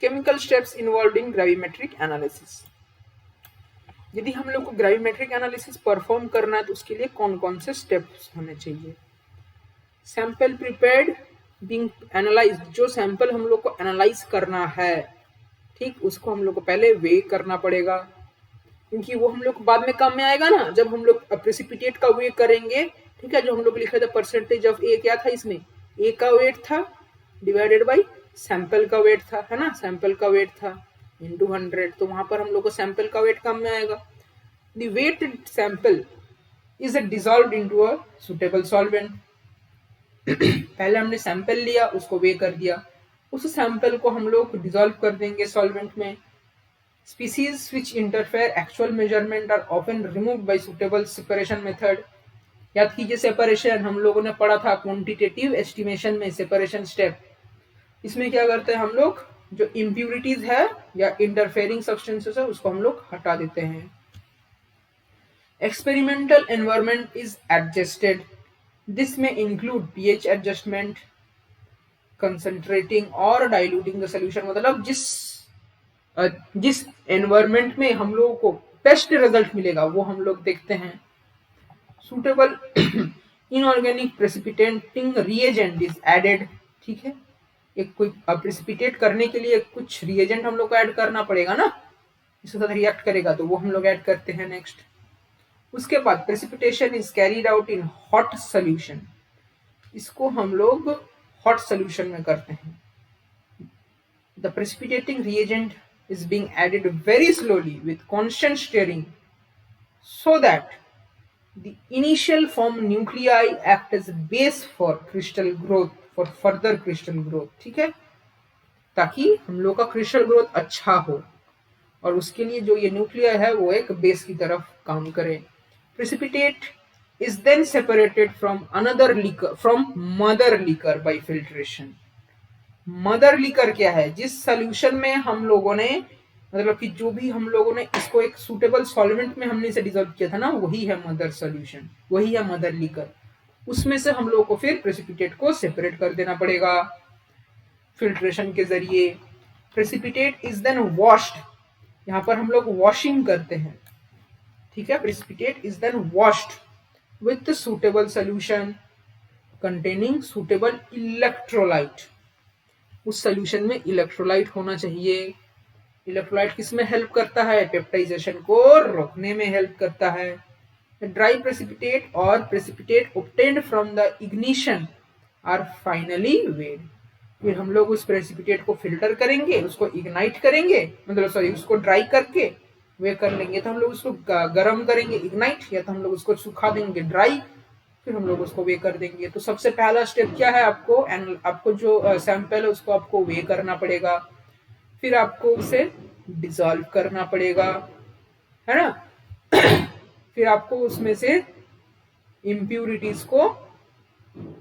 Chemical steps involved in gravimetric analysis। यदि हम लोग को ग्राविमेट्रिक analysis perform करना है तो उसके लिए कौन कौन से स्टेप्स होने चाहिए। सैंपल प्रिपेयर्ड बीइंग एनालाइज, जो सैंपल हम लोग को एनालाइज करना है, ठीक, उसको हम लोग को पहले वे करना पड़ेगा, क्योंकि वो हम लोग को बाद में काम में आएगा ना, जब हम लोग प्रेसिपिटेट का वे करेंगे। ठीक है, जो हम लोग लिखे थे परसेंटेज ऑफ ए क्या था, इसमें ए का वेट था डिवाइडेड बाई सैंपल का वेट था, है ना, सैंपल का वेट था इंटू 100, तो वहां पर हम लोग को सैंपल का वेट काम में आएगा। The weighted sample is dissolved into a suitable solvent. पहले हमने सैंपल लिया, उसको वे कर दिया, उस सैंपल को हम लोग डिसॉल्व कर देंगे सॉल्वेंट में। Species which interfere actual measurement are often removed by suitable separation method. याद कीजिए, सेपरेशन हम लोगों ने पढ़ा था क्वांटिटेटिव एस्टिमेशन में, सेपरेशन स्टेप। इसमें क्या करते हैं हम लोग, जो इम्प्यूरिटीज है या इंटरफेयरिंग सब्सटेंसेस है उसको हम लोग हटा देते हैं। Experimental environment is adjusted, this में इंक्लूड पीएच एडजस्टमेंट, कंसंट्रेटिंग और डाइल्यूटिंग द सॉल्यूशन। मतलब जिस एनवायरनमेंट में हम लोगों को बेस्ट रिजल्ट मिलेगा वो हम लोग देखते हैं। Suitable inorganic precipitating reagent is added, ठीक है, एक कोई प्रेसिपिटेट करने के लिए कुछ रिएजेंट हम लोग को ऐड करना पड़ेगा ना, इसके साथ रिएक्ट करेगा तो वो हम लोग ऐड करते हैं। नेक्स्ट उसके बाद precipitation is carried out in hot solution, इसको हम लोग हॉट सोल्यूशन में करते हैं। The precipitating reagent is being added very slowly with constant stirring so that the initial form nuclei act as a base for crystal growth, for further crystal growth, ठीक है, ताकि हम लोग का क्रिस्टल ग्रोथ अच्छा हो और उसके लिए जो ये न्यूक्लियर है वो एक बेस की तरफ काम करे। Precipitate is then separated from another liquor, from mother liquor by filtration। Mother liquor क्या है, जिस सोल्यूशन में हम लोगों ने मतलब कि जो भी हम लोगों ने इसको एक सूटेबल सॉल्वेंट में हमने इसे डिजोल्व किया था ना, वही है मदर सोल्यूशन, वही है मदर लिकर। उसमें से हम लोगों को फिर प्रेसिपिटेट को सेपरेट कर देना पड़ेगा फिल्ट्रेशन के जरिए। प्रेसिपिटेट इज देन वॉश्ड, यहाँ पर हम लोग वॉशिंग करते हैं, ठीक है। Precipitate is then washed with suitable solution containing suitable electrolyte, उस सोल्यूशन में इलेक्ट्रोलाइट होना चाहिए। इलेक्ट्रोलाइट किस में हेल्प करता है, पेप्टाइजेशन को रोकने में हेल्प करता है। ड्राई प्रेसिपिटेट और precipitate obtained from the ignition are finally weighed, फिर हम लोग उस प्रेसिपिटेट को फिल्टर करेंगे, उसको इग्नाइट करेंगे, मतलब सॉरी उसको ड्राई करके वे कर लेंगे, तो हम लोग उसको गर्म करेंगे इग्नाइट, या तो हम लोग उसको सुखा देंगे ड्राई, फिर हम लोग उसको वे कर देंगे। तो सबसे पहला स्टेप क्या है, आपको जो सैंपल है उसको आपको वे करना पड़ेगा, फिर आपको उसे डिसॉल्व करना पड़ेगा, है ना। फिर आपको उसमें से इम्प्यूरिटीज को,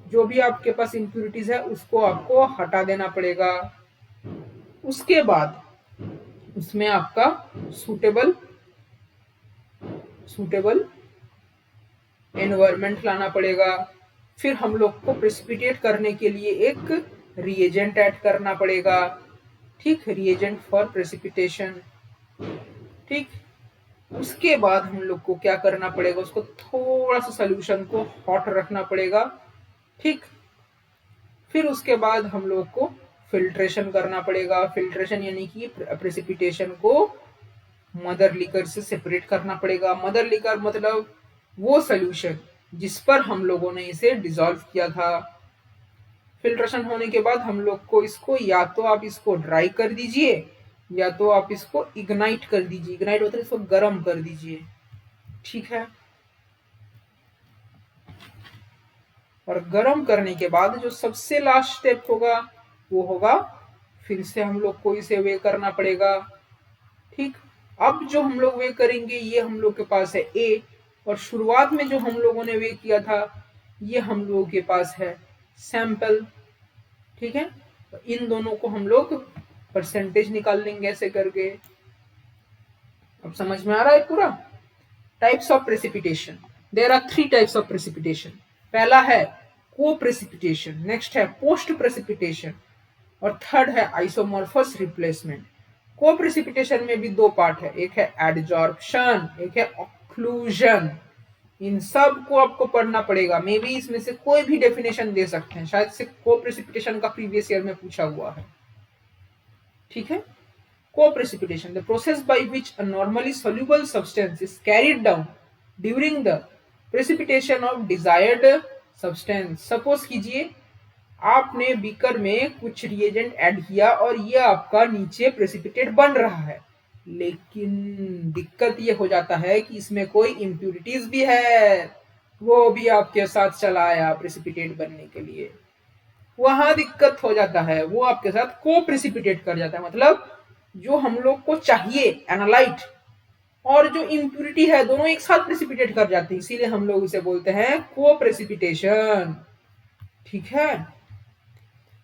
जो भी आपके पास इम्प्यूरिटीज है उसको आपको हटा देना पड़ेगा। उसके बाद उसमें आपका सूटेबल एनवायरनमेंट लाना पड़ेगा। फिर हम लोग को प्रेसिपिटेट करने के लिए एक रिएजेंट ऐड करना पड़ेगा, ठीक, रिएजेंट फॉर प्रेसिपिटेशन, ठीक। उसके बाद हम लोग को क्या करना पड़ेगा, उसको थोड़ा सा सोल्यूशन को हॉट रखना पड़ेगा, ठीक। फिर उसके बाद हम लोग को फिल्ट्रेशन करना पड़ेगा। फिल्ट्रेशन यानी कि प्रेसिपिटेशन को मदर लिकर से सेपरेट करना पड़ेगा। मदर लिकर मतलब वो सोल्यूशन जिस पर हम लोगों ने इसे डिसॉल्व किया था। फिल्ट्रेशन होने के बाद हम लोग को इसको, या तो आप इसको ड्राई कर दीजिए या तो आप इसको इग्नाइट कर दीजिए, इग्नाइट होता है इसको गर्म कर दीजिए, ठीक है। और गर्म करने के बाद जो सबसे लास्ट स्टेप होगा वो होगा फिर से हम लोग को इसे वे करना पड़ेगा, ठीक। अब जो हम लोग वे करेंगे ये हम लोग के पास है ए, और शुरुआत में जो हम लोगों ने वे किया था ये हम लोगों के पास है सैंपल, ठीक है। तो इन दोनों को हम लोग परसेंटेज निकाल लेंगे ऐसे करके। अब समझ में आ रहा है पूरा। Types of precipitation, there are 3 types of precipitation. पहला है को प्रेसिपिटेशन, नेक्स्ट है पोस्ट प्रेसिपिटेशन, और थर्ड है आइसोमॉर्फस रिप्लेसमेंट। को प्रेसिपिटेशन में भी 2 पार्ट है, एक है एडजॉर्प्शन, एक है ऑक्लूजन। इन सब को आपको पढ़ना पड़ेगा। मे बी इसमें से कोई भी डेफिनेशन दे सकते हैं, शायद से को प्रेसिपिटेशन का प्रीवियस ईयर में पूछा हुआ है, ठीक है। Co-precipitation, the process by which a normally soluble substance is carried down during the precipitation of desired substance। Suppose कीजिए आपने बीकर में कुछ रिएजेंट ऐड किया और ये आपका नीचे प्रेसिपिटेट बन रहा है, लेकिन दिक्कत ये हो जाता है कि इसमें कोई इम्प्यूरिटीज भी है, वो भी आपके साथ चला आया प्रेसिपिटेट बनने के लिए, वहां दिक्कत हो जाता है, वो आपके साथ को प्रेसिपिटेट कर जाता है। मतलब जो हम लोग को चाहिए एनालाइट और जो इम्प्यूरिटी है दोनों एक साथ प्रेसिपिटेट कर जाते हैं, इसीलिए हम लोग उसे बोलते हैं को प्रेसिपिटेशन, ठीक है।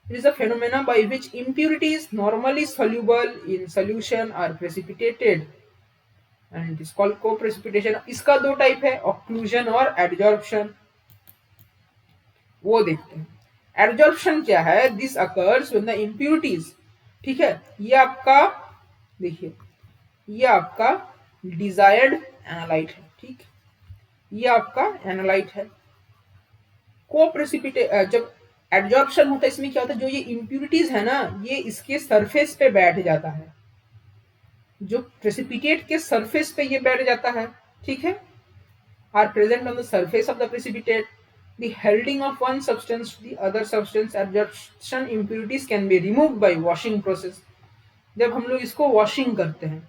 It is a phenomena by which impurities normally soluble in solution are precipitated and it is called co-precipitation. इसका दो टाइप है, occlusion और adsorption. वो देखते हैं. Adsorption क्या है? This occurs when the impurities, ठीक है, ये आपका देखिए, ये आपका डिजायर्ड एनालाइट है, ठीक, ये आपका एनालाइट है. को-प्रेसिपिटेट जब एडजॉर्प्शन होता है इसमें क्या होता है, जो ये इम्प्यूरिटीज है ना, ये इसके सरफेस पे बैठ जाता है, जो प्रेसिपिटेट के सरफेस पे ये बैठ जाता है, ठीक है. Are present on the surface of the precipitate. The holding of one substance to the other substance adsorption impurities can be removed by washing process. जब हम लोग इसको वॉशिंग करते हैं,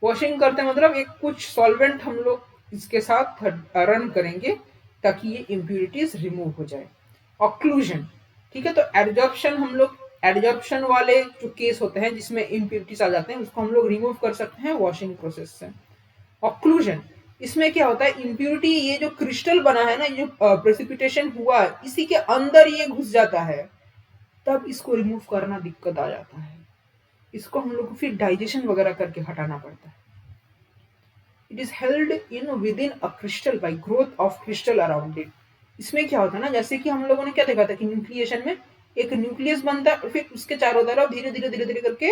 वॉशिंग करते हैं मतलब एक कुछ सॉल्वेंट हम लोग इसके साथ रन करेंगे ताकि ये इम्प्यूरिटीज रिमूव हो जाए. ऑक्लूजन, ठीक है. तो एडजॉर्प्शन, हम लोग एडजॉर्प्शन वाले जो केस होते हैं जिसमें इम्प्यूरिटीज आ जाते हैं उसको हम लोग रिमूव कर सकते हैं वॉशिंग प्रोसेस से. ऑक्लूजन, इसमें क्या होता है, इम्प्यूरिटी ये जो क्रिस्टल बना है ना, जो प्रेसिपिटेशन हुआ इसी के अंदर ये घुस जाता है, तब इसको रिमूव करना दिक्कत आ जाता है. इसको हम लोग को फिर डाइजेशन वगैरह करके हटाना पड़ता है. It is held in with in a crystal bye growth of crystal around it. इसमें क्या होता है ना, जैसे कि हम लोगों ने क्या देखा था कि न्यूक्लिएशन में एक न्यूक्लियस बनता है और फिर उसके चारों तरफ धीरे धीरे धीरे धीरे करके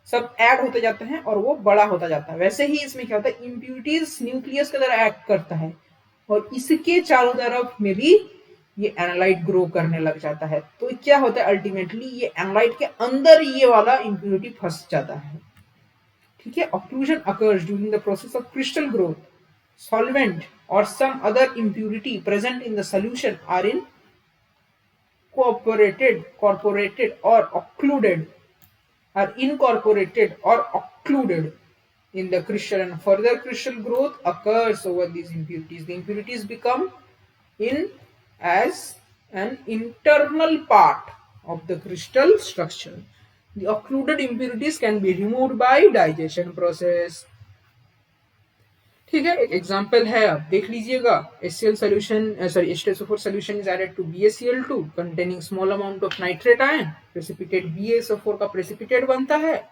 सब ऐड होते जाते हैं और वो बड़ा होता जाता है. वैसे ही इसमें क्या होता है, इम्प्यूरिटीज न्यूक्लियस की तरह एक्ट करता है और इसके चारों तरफ में भी ये एनालाइट ग्रो करने लग जाता है. तो क्या होता है, अल्टीमेटली ये एनालाइट के अंदर ये वाला इम्प्यूरिटी फंस जाता है, ठीक है. Occlusion occurs during the process of crystal growth. Solvent और some other impurity present in the solution are incorporated or occluded, are incorporated or occluded in the crystal, and further crystal growth occurs over these impurities. The impurities become in as an internal part of the crystal structure. The occluded impurities can be removed by digestion process. ठीक है, एक example है, आप देख लीजिएगा. HCl solution, sorry, H2SO4 solution is added to BaCl2 containing small amount of nitrate ion. precipitate BaSO4 का precipitate बनता है,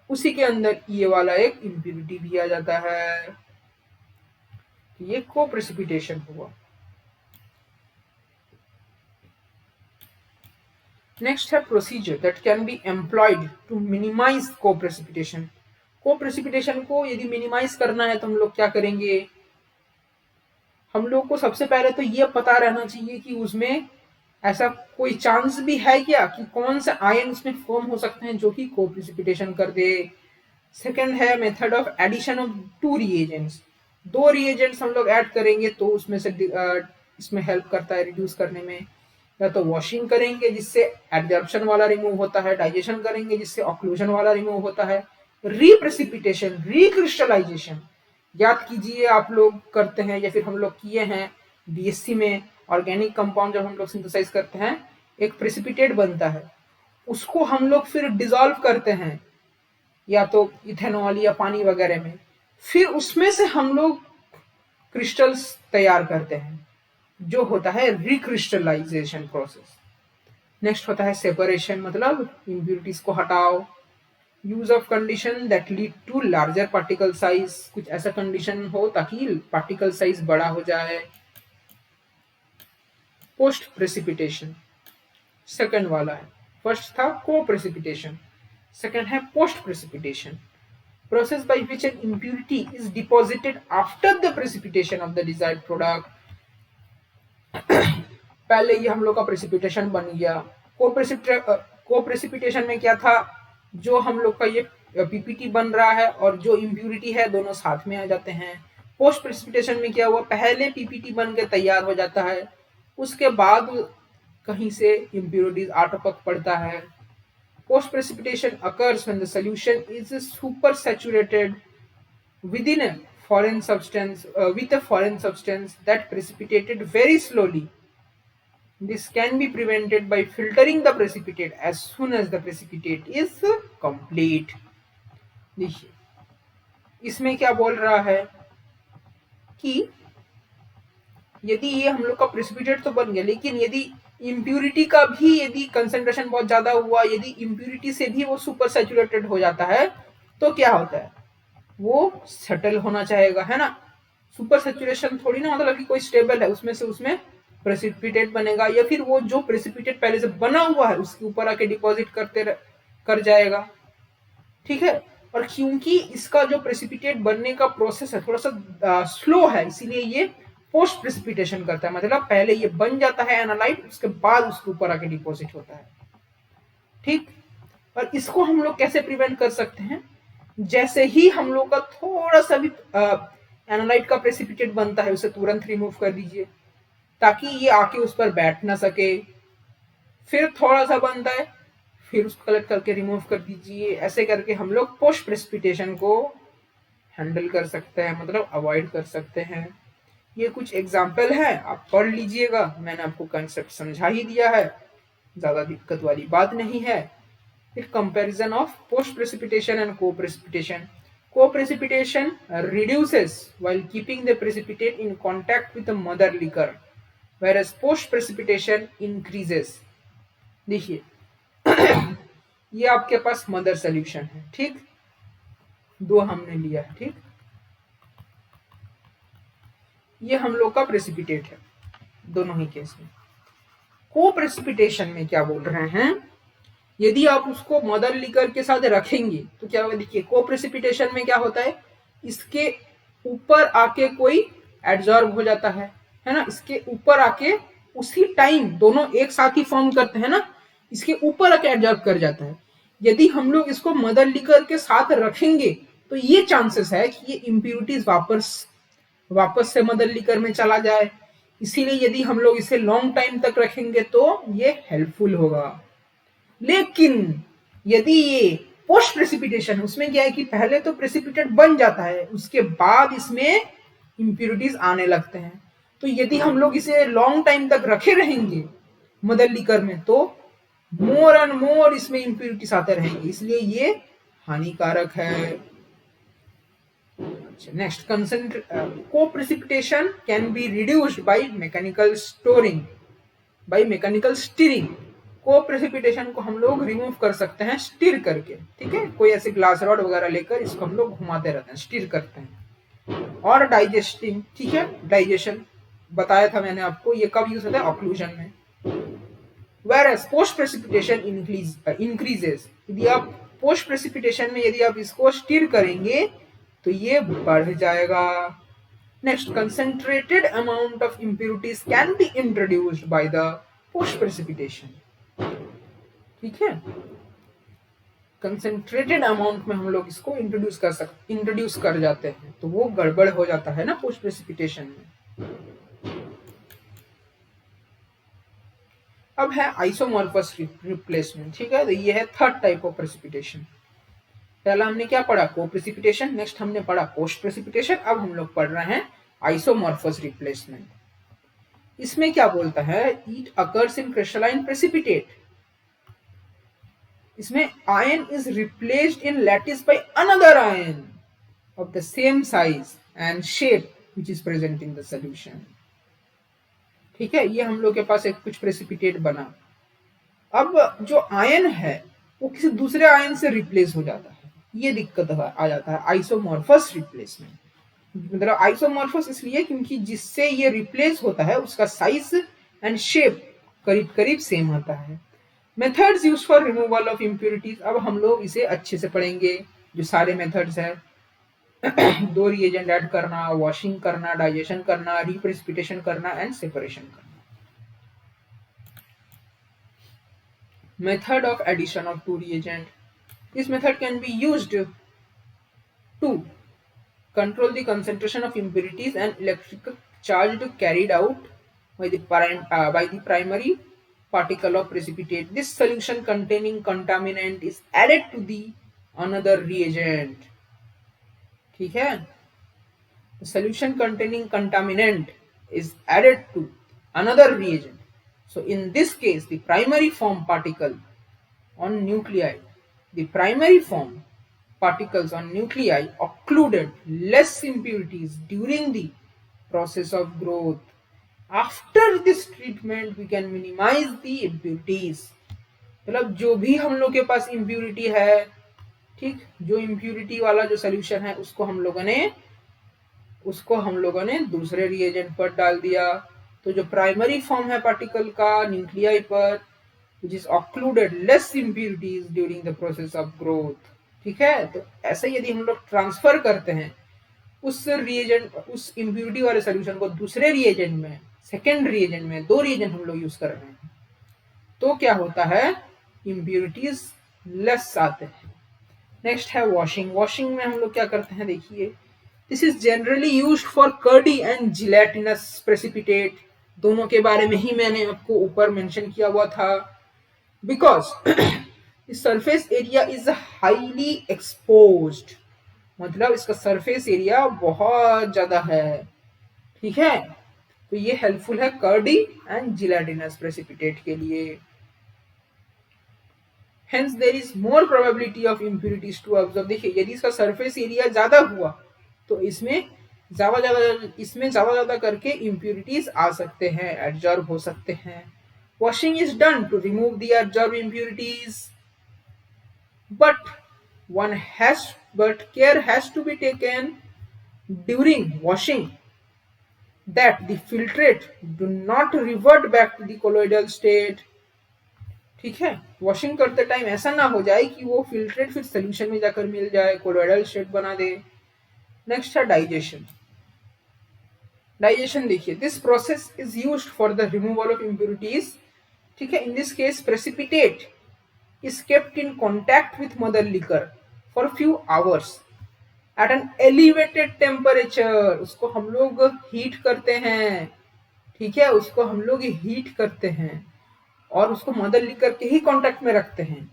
उसी के अंदर ये वाला एक इम्प्यूरिटी भी आ जाता है. ये को प्रेसिपिटेशन हुआ. नेक्स्ट है procedure that can be employed to minimize coprecipitation. Coprecipitation को यदि मिनिमाइज करना है तो हम लोग क्या करेंगे, हम लोग को सबसे पहले तो ये पता रहना चाहिए कि उसमें ऐसा कोई चांस भी है क्या कि कौन से आयन उसमें फॉर्म हो सकते हैं जो कि को प्रेसिपिटेशन कर दे. सेकेंड है method of addition of two reagents. दो रिएजेंट्स हम लोग ऐड करेंगे तो उसमें से इसमें हेल्प करता है रिड्यूस करने में. या तो वॉशिंग करेंगे जिससे एडजॉर्प्शन वाला रिमूव होता है, डाइजेशन करेंगे जिससे ऑक्लूजन वाला रिमूव होता है, रीप्रेसिपिटेशन, रिक्रिस्टलाइजेशन याद कीजिए आप लोग करते हैं या फिर हम लोग किए हैं बीएससी में. ऑर्गेनिक कंपाउंड जब हम लोग सिंथेसाइज करते हैं एक प्रेसिपिटेट बनता है, उसको हम लोग फिर डिसॉल्व करते हैं या तो इथेनॉल या पानी वगैरह में, फिर उसमें से हम लोग क्रिस्टल्स तैयार करते हैं जो होता है रिक्रिस्टलाइजेशन प्रोसेस. नेक्स्ट होता है सेपरेशन, मतलब इम्प्यूरिटीज को हटाओ. Use of condition that lead to larger particle size, कुछ ऐसा कंडीशन हो ताकि पार्टिकल साइज बड़ा हो जाए. पोस्ट प्रेसिपिटेशन सेकंड वाला है, फर्स्ट था को प्रेसिपिटेशन, सेकंड है post precipitation. Process by which N impurity is deposited after the precipitation of the desired product. पहले ये हम लोग का प्रेसिपिटेशन बन गया. को प्रेसिपिटेशन में क्या था, जो हम लोग का ये पीपीटी बन रहा है और जो इम्प्यूरिटी है दोनों साथ में आ जाते हैं. पोस्ट प्रेसिपिटेशन में क्या हुआ, पहले पीपीटी बन के तैयार हो जाता है, उसके बाद कहीं से इम्प्यूरिटीज आटपक पड़ता है. Post precipitation occurs when the solution is super saturated within a foreign substance with a foreign substance that precipitated very slowly. This can be prevented by filtering the precipitate as soon as the precipitate is complete. देखिए इसमें क्या बोल रहा है कि यदि ये हम लोग का प्रेसिपिटेट तो बन गया, लेकिन यदि इम्प्यूरिटी का भी यदि कंसेंट्रेशन बहुत ज्यादा हुआ, यदि इम्प्यूरिटी से भी वो सुपर सैचुरेटेड हो जाता है, तो क्या होता है, वो सेटल होना चाहेगा, है ना। सुपर सैचुरेशन थोड़ी ना मतलब कि कोई स्टेबल है, उसमें से उसमें प्रेसिपिटेट बनेगा, या फिर वो जो प्रेसिपिटेट पहले से बना हुआ है उसके ऊपर आके डिपॉजिट कर जाएगा, ठीक है। और क्योंकि इसका जो प्रेसिपिटेट बनने का प्रोसेस है थोड़ा सा स्लो है, इसीलिए ये पोस्ट प्रेसिपिटेशन करता है, मतलब पहले ये बन जाता है एनालाइट, उसके बाद उसके ऊपर आके डिपॉजिट होता है, ठीक। और इसको हम लोग कैसे प्रिवेंट कर सकते हैं, जैसे ही हम लोग का थोड़ा सा भी एनालाइट का प्रेसिपिटेट बनता है उसे तुरंत रिमूव कर दीजिए, ताकि ये आके उस पर बैठ ना सके। फिर थोड़ा सा बनता है, फिर उसको कलेक्ट करके रिमूव कर दीजिए। ऐसे करके हम लोग पोस्ट प्रेसिपिटेशन को हैंडल कर सकते हैं, मतलब अवॉइड कर सकते हैं। ये कुछ एग्जाम्पल है, आप पढ़ लीजिएगा, मैंने आपको कंसेप्ट समझा ही दिया है, ज्यादा दिक्कत वाली बात नहीं है। फिर comparison of post precipitation and को प्रेसिपिटेशन। को precipitation reduces while keeping the precipitate in contact with the mother liquor, whereas post precipitation increases। देखिए ये आपके पास मदर सोल्यूशन है, ठीक, दो हमने लिया है, ठीक, ये हम लोग का प्रेसिपिटेट है दोनों ही केस में। को प्रेसिपिटेशन में क्या बोल रहे हैं, यदि आप उसको मदर लिकर के साथ रखेंगे तो क्या होगा, देखिए को प्रेसिपिटेशन में क्या होता है, इसके ऊपर आके कोई एब्जॉर्ब हो जाता है ना, इसके ऊपर आके उसी टाइम दोनों एक साथ ही फॉर्म करते हैं ना, इसके ऊपर आके एब्जॉर्ब कर जाता है। यदि हम लोग इसको मदर लिकर के साथ रखेंगे तो ये चांसेस है कि ये इम्प्यूरिटीज वापस से मदर लिकर में चला जाए, इसीलिए यदि हम लोग इसे लॉन्ग टाइम तक रखेंगे तो ये हेल्पफुल होगा। लेकिन यदि ये पोस्ट प्रेसिपिटेशन, उसमें क्या है कि पहले तो प्रेसिपिटेट बन जाता है, उसके बाद इसमें इम्प्यूरिटीज आने लगते हैं, तो यदि हम लोग इसे लॉन्ग टाइम तक रखे रहेंगे मदर लिकर में तो मोर एंड मोर इसमें इम्प्यूरिटीज आते रहेंगे, इसलिए ये हानिकारक है। नेक्स्ट, को precipitation can be reduced by mechanical storing, by mechanical steering. को प्रेसिपिटेशन को हम लोग रिमूव कर सकते हैं स्टीर करके, ठीक है, कोई ऐसे ग्लास रॉड वगैरह लेकर इसको हम लोग घुमाते रहते हैं, स्टीर करते हैं। और डाइजेस्टिंग, ठीक है, डाइजेशन बताया था मैंने आपको, ये कब यूज होता है, ऑक्लूजन में। Whereas पोस्ट प्रेसिपिटेशन इंक्रीजेस, यदि आप पोस्ट प्रेसिपिटेशन में यदि आप इसको स्टीर करेंगे तो ये बढ़ जाएगा। Next, concentrated amount of impurities can be introduced by the post precipitation, ठीक है, कंसेंट्रेटेड अमाउंट में हम लोग इसको इंट्रोड्यूस कर जाते हैं, तो वो गड़बड़ हो जाता है ना पोस्ट प्रेसिपिटेशन में। अब है आइसोमॉर्फस रिप्लेसमेंट, ठीक है, तो ये है थर्ड टाइप ऑफ प्रेसिपिटेशन। पहला हमने क्या पढ़ा, को प्रेसिपिटेशन, नेक्स्ट हमने पढ़ा पोस्ट प्रेसिपिटेशन, अब हम लोग पढ़ रहे हैं आइसोमॉर्फस रिप्लेसमेंट। इसमें क्या बोलता है, it occurs in crystalline precipitate, इसमें ion is replaced in lattice by another ion of the same size and shape which is present in the solution, ठीक है। ये हम लोग के पास एक कुछ प्रेसिपिटेट बना, अब जो आयन है वो किसी दूसरे आयन से रिप्लेस हो जाता है, ये दिक्कत आ जाता है आइसोमॉर्फस रिप्लेसमेंट। मतलब आइसोमॉर्फस इसलिए क्योंकि जिससे ये रिप्लेस होता है उसका साइज एंड शेप करीब करीब सेम आता है। Methods use for removal of impurities, अब हम लोग इसे अच्छे से पढ़ेंगे, जो सारे मेथड्स है दो रिएजेंट ऐड करना, वॉशिंग करना, डाइजेशन करना, रिप्रेसिपिटेशन करना एंड सेपरेशन करना। Method of addition of two reagent. This method can be used to control the concentration of impurities and electrical charge carried out by the primary particle of precipitate. This solution containing contaminant is added to the another reagent, ठीक है, the solution containing contaminant is added to another reagent. So in this case, the primary form particle on nuclei, the primary form particles on nuclei occluded less impurities during the process of growth, after this treatment we can minimize the impurities, मतलब जो भी हम लोग के पास impurity है, ठीक, जो impurity वाला जो सोल्यूशन है उसको हम लोगों ने दूसरे रिएजेंट पर डाल दिया। तो जो प्राइमरी फॉर्म है पार्टिकल का न्यूक्लियाई पर, which is occluded less impurities during the process of growth, ठीक है। तो ऐसे यदि हम लोग ट्रांसफर करते हैं उस इम्प्यूरिटी वाले सोल्यूशन को दूसरे रिएजेंट में, सेकेंड रिएजेंट में, दो रिएजेंट हम लोग यूज कर रहे हैं, तो क्या होता है, इम्प्यूरिटीज लेस आते हैं। नेक्स्ट है वॉशिंग। वॉशिंग में हम लोग क्या करते हैं, देखिए, this is generally used for curdy and gelatinous precipitate. दोनों के बारे में ही मैंने आपको ऊपर मेंशन किया हुआ था। Because surface area is highly exposed, मतलब इसका सरफेस एरिया बहुत ज्यादा है, ठीक है। तो ये हेल्पफुल है कर्डी एंड जिलेटिनस प्रेसिपिटेट के लिए। Hence there is more probability of impurities to absorb। देखिए, यदि इसका सरफेस एरिया ज्यादा हुआ तो इसमें ज्यादा करके impurities आ सकते हैं, एब्जॉर्ब हो सकते हैं। Washing is done to remove the absorbed impurities, but care has to be taken during washing that the filtrate do not revert back to the colloidal state, ठीक है। वॉशिंग करते टाइम ऐसा ना हो जाए कि वो फिल्ट्रेट फिर सोल्यूशन में जाकर मिल जाए, कोलोइडल स्टेट बना दे। नेक्स्ट है डाइजेशन। डाइजेशन देखिए, this process is used for the removal of impurities, ठीक है। In this case precipitate is kept in contact with mother liquor for few hours at an elevated temperature। उसको हम लोग heat करते हैं, ठीक है, उसको हम लोग हीट करते हैं और उसको मदर लिकर के ही कांटेक्ट में रखते हैं।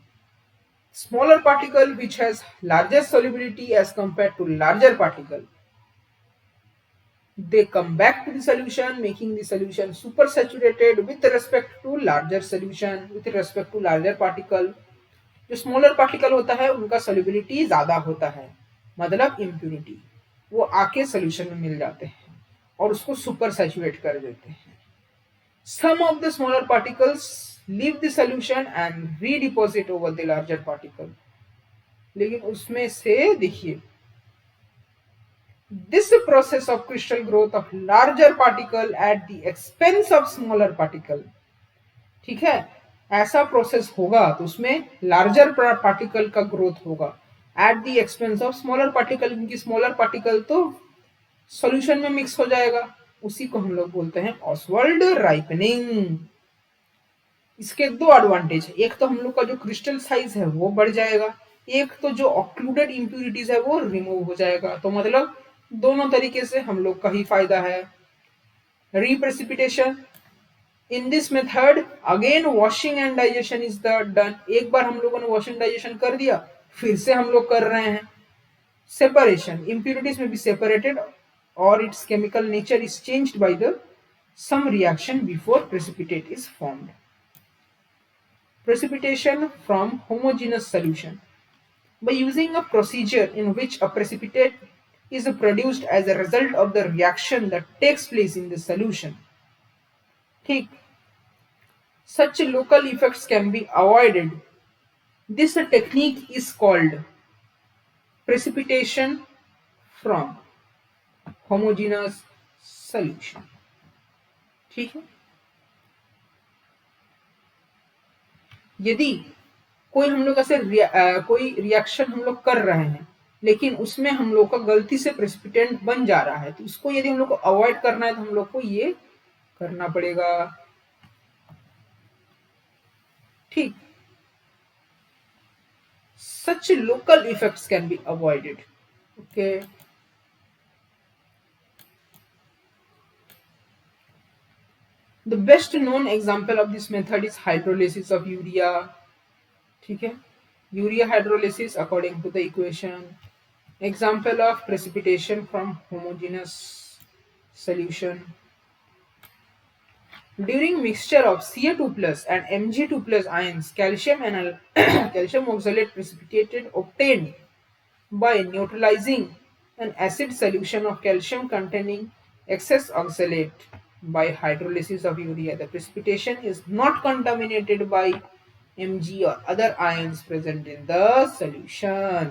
Smaller particle which has larger solubility as compared to larger particle, they come back to the solution making the solution super saturated with respect to larger solution, with respect to larger particle। जो smaller particle होता है उनका solubility ज्यादा होता है, मतलब impurity, वो आके सोल्यूशन में मिल जाते हैं और उसको सुपर सैचुरेट कर देते हैं। Some of the smaller particles leave the solution and redeposit over the larger particle। लेकिन उसमें से देखिए, this process of crystal growth of larger particle at the expense of smaller particle, ठीक है, ऐसा प्रोसेस होगा तो उसमें लार्जर पार्टिकल का ग्रोथ होगा at the expense of smaller particle, क्योंकि स्मॉलर पार्टिकल तो सॉल्यूशन में मिक्स हो जाएगा। उसी को हम लोग बोलते हैं ऑसवाल्ड राइपनिंग। इसके दो एडवांटेज है, एक तो हम लोग का जो क्रिस्टल साइज है वो बढ़ जाएगा, एक तो जो ऑक्लूडेड इम्प्यूरिटीज है वो रिमूव हो जाएगा। तो मतलब दोनों तरीके से हम लोग का ही फायदा है। Reprecipitation, in this method again washing and digestion is the done. एक बार हम लोगों ने वॉशिंग डाइजेशन कर दिया, फिर से हम लोग कर रहे हैं। सेपरेशन, इम्प्यूरिटीज में बी सेपरेटेड और it's chemical nature is changed by the some reaction before precipitate is formed। Precipitation from homogeneous solution, by using a procedure in which a precipitate is produced as a result of the reaction that takes place in the solution, ठीक, such local effects can be avoided। This technique is called precipitation from homogeneous solution, ठीक है। यदि कोई हम लोग ऐसे कोई reaction हम लोग कर रहे हैं लेकिन उसमें हम लोग का गलती से प्रेसिपिटेंट बन जा रहा है, तो उसको यदि हम लोग को अवॉइड करना है तो हम लोग को ये करना पड़ेगा, ठीक। Such local effects can be avoided, okay। The best known example of this method is hydrolysis of urea, ठीक है। Urea hydrolysis according to the equation। Example of precipitation from homogeneous solution, during mixture of Ca2 plus and Mg2 plus ions, calcium and calcium oxalate precipitated obtained by neutralizing an acid solution of calcium containing excess oxalate by hydrolysis of urea. The precipitation is not contaminated by Mg or other ions present in the solution.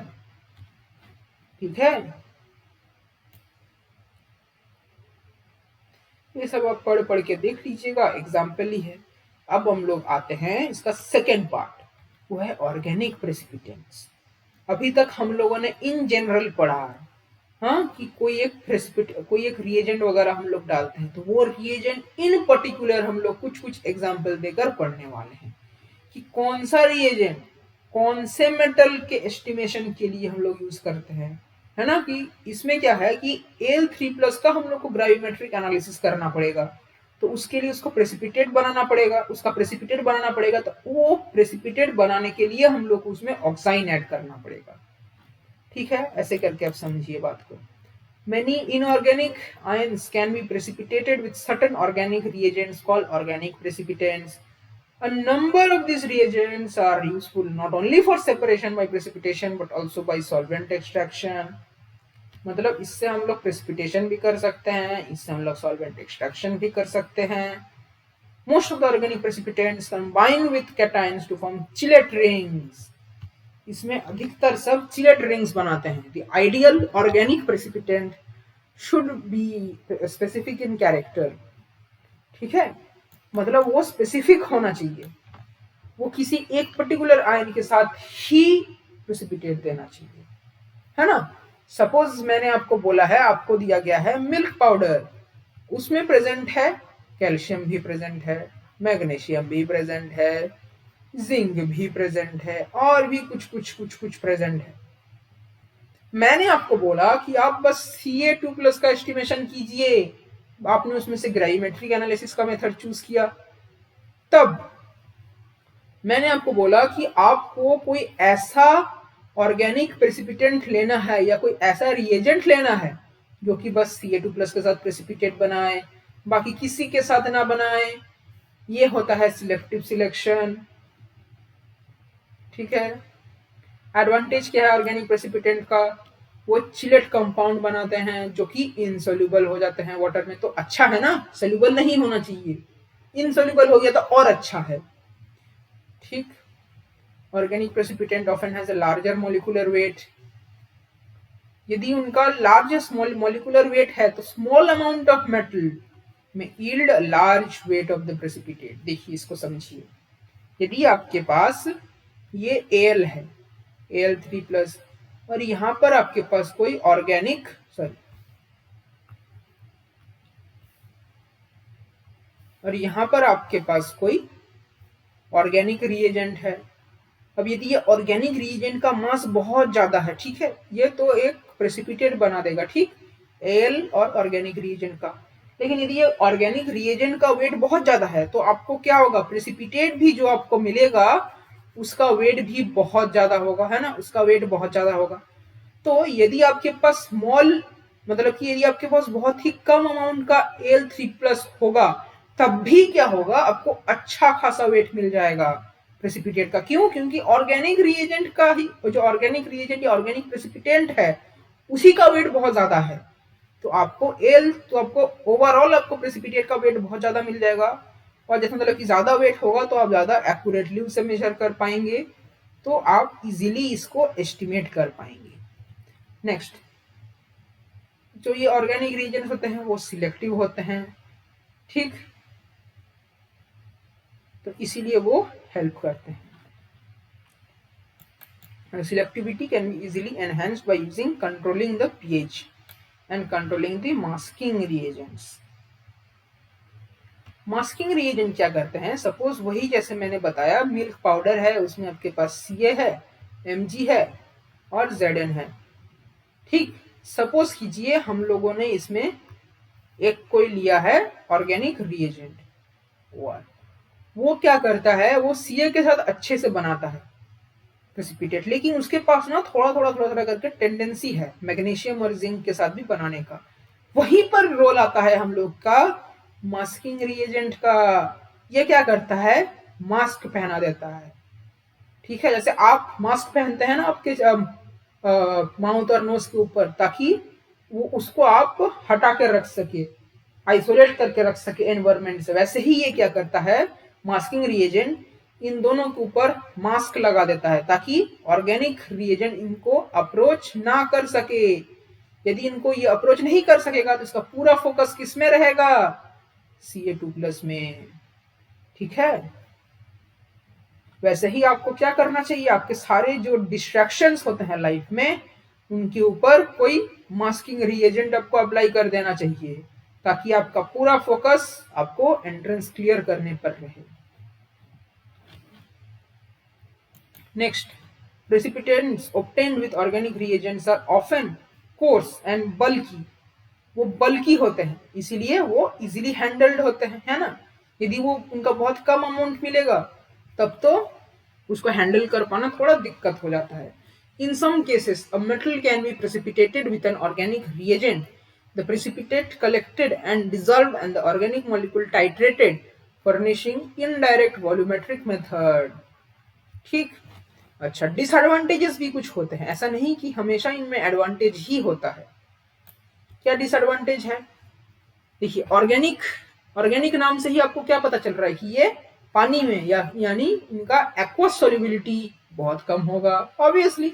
ठीक है, ये सब आप पढ़ पढ़ के देख लीजिएगा, एग्जाम्पल ही है। अब हम लोग आते हैं इसका सेकेंड पार्ट, वो है ऑर्गेनिक प्रेसिपिटेंट्स। अभी तक हम लोगों ने इन जनरल पढ़ा है, हाँ, कि कोई एक रिएजेंट वगैरह हम लोग डालते हैं, तो वो रिएजेंट इन पर्टिकुलर हम लोग कुछ कुछ एग्जाम्पल देकर पढ़ने वाले हैं कि कौन सा रिएजेंट कौन से मेटल के एस्टिमेशन के लिए हम लोग यूज करते हैं, है ना। कि इसमें क्या है कि Al3+ का हम लोग को ग्राविमेट्रिक एनालिसिस करना पड़ेगा, तो उसके लिए उसको प्रेसिपिटेट बनाना पड़ेगा, तो वो प्रेसिपिटेट बनाने के लिए हम लोग को उसमें ऑक्साइन ऐड करना पड़ेगा। ठीक है, ऐसे करके आप समझिए बात को। Many inorganic ions can be precipitated with certain organic reagents called organic precipitants. A number of these reagents are useful not only for separation by precipitation but also by solvent extraction. मतलब इससे हम लोग precipitation भी कर सकते हैं, इससे हम लोग सॉल्वेंट एक्सट्रैक्शन भी कर सकते हैं। Most of the organic precipitants combine with cations to form chillet rings. इसमें अधिकतर सब चिलेट रिंग्स बनाते हैं। The ideal organic precipitant should be specific in character. ठीक है, मतलब वो स्पेसिफिक होना चाहिए, वो किसी एक पर्टिकुलर आयन के साथ ही प्रेसिपिटेट देना चाहिए, है ना। सपोज मैंने आपको बोला है, आपको दिया गया है मिल्क पाउडर, उसमें प्रेजेंट है कैल्शियम भी प्रेजेंट है, मैग्नीशियम भी प्रेजेंट है, जिंक भी प्रेजेंट है, और भी कुछ प्रेजेंट है। मैंने आपको बोला कि आप बस Ca2+ का एस्टिमेशन कीजिए, आपने उसमें से ग्राविमेट्रिक एनालिसिस का मेथड चूज किया। तब मैंने आपको बोला कि आपको कोई ऐसा ऑर्गेनिक प्रेसिपिटेंट लेना है या कोई ऐसा रिएजेंट लेना है जो कि बस Ca2+ के साथ प्रेसिपिटेट बनाए, बाकी किसी के साथ ना बनाए। ये होता है सिलेक्टिव सिलेक्शन। ठीक है, एडवांटेज क्या है ऑर्गेनिक प्रेसिपिटेंट का, वो चिलेट कंपाउंड बनाते हैं जो कि इनसोल्यूबल हो जाते हैं वाटर में, तो अच्छा है ना, सोल्यूबल नहीं होना चाहिए, इनसोल्यूबल हो गया तो और अच्छा है। ठीक, organic precipitant often has a larger molecular weight. यदि उनका लार्जेस्ट मोलिकुलर वेट है तो स्मॉल अमाउंट ऑफ मेटल में yield large weight of the precipitate. देखिए इसको समझिए, यदि आपके पास ये Al है, Al3+, और यहां पर आपके पास कोई ऑर्गेनिक और यहां पर आपके पास कोई ऑर्गेनिक रिएजेंट है। अब यदि ये ऑर्गेनिक रिएजेंट का मास बहुत ज्यादा है, ठीक है, ये तो एक प्रेसिपिटेट बना देगा, ठीक, Al और ऑर्गेनिक रिएजेंट का। लेकिन यदि ये ऑर्गेनिक रिएजेंट का वेट बहुत ज्यादा है तो आपको क्या होगा, प्रेसिपिटेट भी जो आपको मिलेगा उसका वेट भी बहुत ज्यादा होगा, है ना, उसका वेट बहुत ज्यादा होगा। तो यदि आपके पास स्मॉल, मतलब कि यदि आपके पास बहुत ही कम अमाउंट का Al3+ होगा, तब भी क्या होगा, आपको अच्छा खासा वेट मिल जाएगा प्रेसिपिटेट का। क्यों? क्योंकि ऑर्गेनिक रिएजेंट का ही, जो ऑर्गेनिक रिएजेंट या ऑर्गेनिक प्रेसिपिटेंट है उसी का वेट बहुत ज्यादा है, तो आपको ओवरऑल आपको प्रेसिपिटेट का वेट बहुत ज्यादा मिल जाएगा। और जैसे मतलब कि ज्यादा वेट होगा तो आप ज्यादा एक्यूरेटली उसे मेजर कर पाएंगे, तो आप इजीली इसको एस्टिमेट कर पाएंगे। नेक्स्ट, जो ये ऑर्गेनिक रिएजेंट्स होते हैं वो सिलेक्टिव होते हैं, ठीक, तो इसीलिए वो हेल्प करते हैं। Selectivity can be easily enhanced by using controlling the pH and controlling the masking reagents. Masking reagent क्या करते हैं, सपोज वही जैसे मैंने बताया मिल्क पाउडर है, उसमें आपके पास Ca है, Mg है और Zn है। ठीक, सपोज कीजिए हम लोगों ने इसमें एक कोई लिया है ऑर्गेनिक रिएजेंट, वो क्या करता है, वो Ca के साथ अच्छे से बनाता है प्रेसिपिटेट, लेकिन उसके पास ना थोड़ा करके टेंडेंसी है मैग्नीशियम और जिंक के साथ भी बनाने का। वहीं पर रोल आता है हम लोग का मास्किंग रिएजेंट का। ये क्या करता है, मास्क पहना देता है। ठीक है, जैसे आप मास्क पहनते हैं ना आपके माउथ और नोज के ऊपर, ताकि वो उसको आप हटा कर रख सके, आइसोलेट करके रख सके एनवायरमेंट से, वैसे ही ये क्या करता है, मास्किंग रिएजेंट इन दोनों के ऊपर मास्क लगा देता है ताकि ऑर्गेनिक रिएजेंट इनको अप्रोच ना कर सके। यदि इनको ये अप्रोच नहीं कर सकेगा तो इसका पूरा फोकस किस में रहेगा, Ca2+ में। ठीक है, वैसे ही आपको क्या करना चाहिए, आपके सारे जो डिस्ट्रैक्शंस होते हैं लाइफ में उनके ऊपर कोई मास्किंग रिएजेंट आपको अप्लाई कर देना चाहिए ताकि आपका पूरा फोकस आपको एंट्रेंस क्लियर करने पर रहे। Next, precipitants obtained with organic reagents are often coarse and bulky। वो बल्की होते हैं इसीलिए वो इजीली हैंडल्ड होते हैं, है ना। यदि वो उनका बहुत कम अमाउंट मिलेगा तब तो उसको हैंडल कर पाना थोड़ा दिक्कत हो जाता है। In some cases a metal can be precipitated with an organic reagent, the precipitate collected and dissolved and the organic molecule titrated, furnishing indirect volumetric method. ठीक। अच्छा, डिसएडवांटेजेस भी कुछ होते हैं, ऐसा नहीं कि हमेशा इनमें एडवांटेज ही होता है। क्या डिसएडवांटेज है, देखिए ऑर्गेनिक, ऑर्गेनिक नाम से ही आपको क्या पता चल रहा है कि ये पानी में यानी इनका एक्वस सोल्युबिलिटी बहुत कम होगा ऑब्वियसली,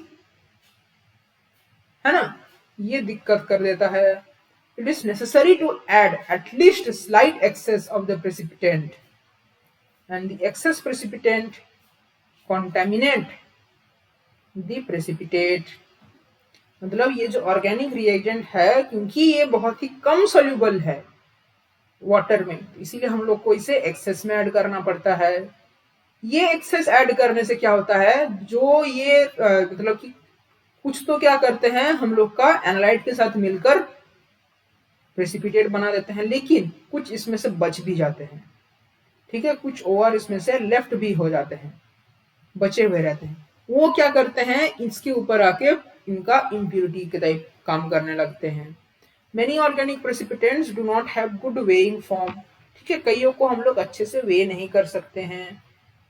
है ना, ये दिक्कत कर देता है। It is necessary to add at least slight excess of the precipitant and the excess precipitant contaminate the precipitate. मतलब ये जो ऑर्गेनिक रिएजेंट है क्योंकि ये बहुत ही कम सोल्यूबल है वाटर में, इसीलिए हम लोग को इसे एक्सेस में ऐड करना पड़ता है। ये एक्सेस ऐड करने से क्या होता है, जो ये मतलब कि कुछ तो क्या करते हैं हम लोग का एनालाइट के साथ मिलकर प्रेसिपिटेट बना देते हैं, लेकिन कुछ इसमें से बच भी जाते हैं। ठीक है, कुछ ओवर इसमें से लेफ्ट भी हो जाते हैं, बचे हुए रहते हैं। वो क्या करते हैं, इसके ऊपर आके इनका इम्प्यूरिटी के टाइप काम करने लगते हैं। Many organic precipitants do not have good weighing form। ठीक है, कईयों को हम लोग अच्छे से वे नहीं कर सकते हैं,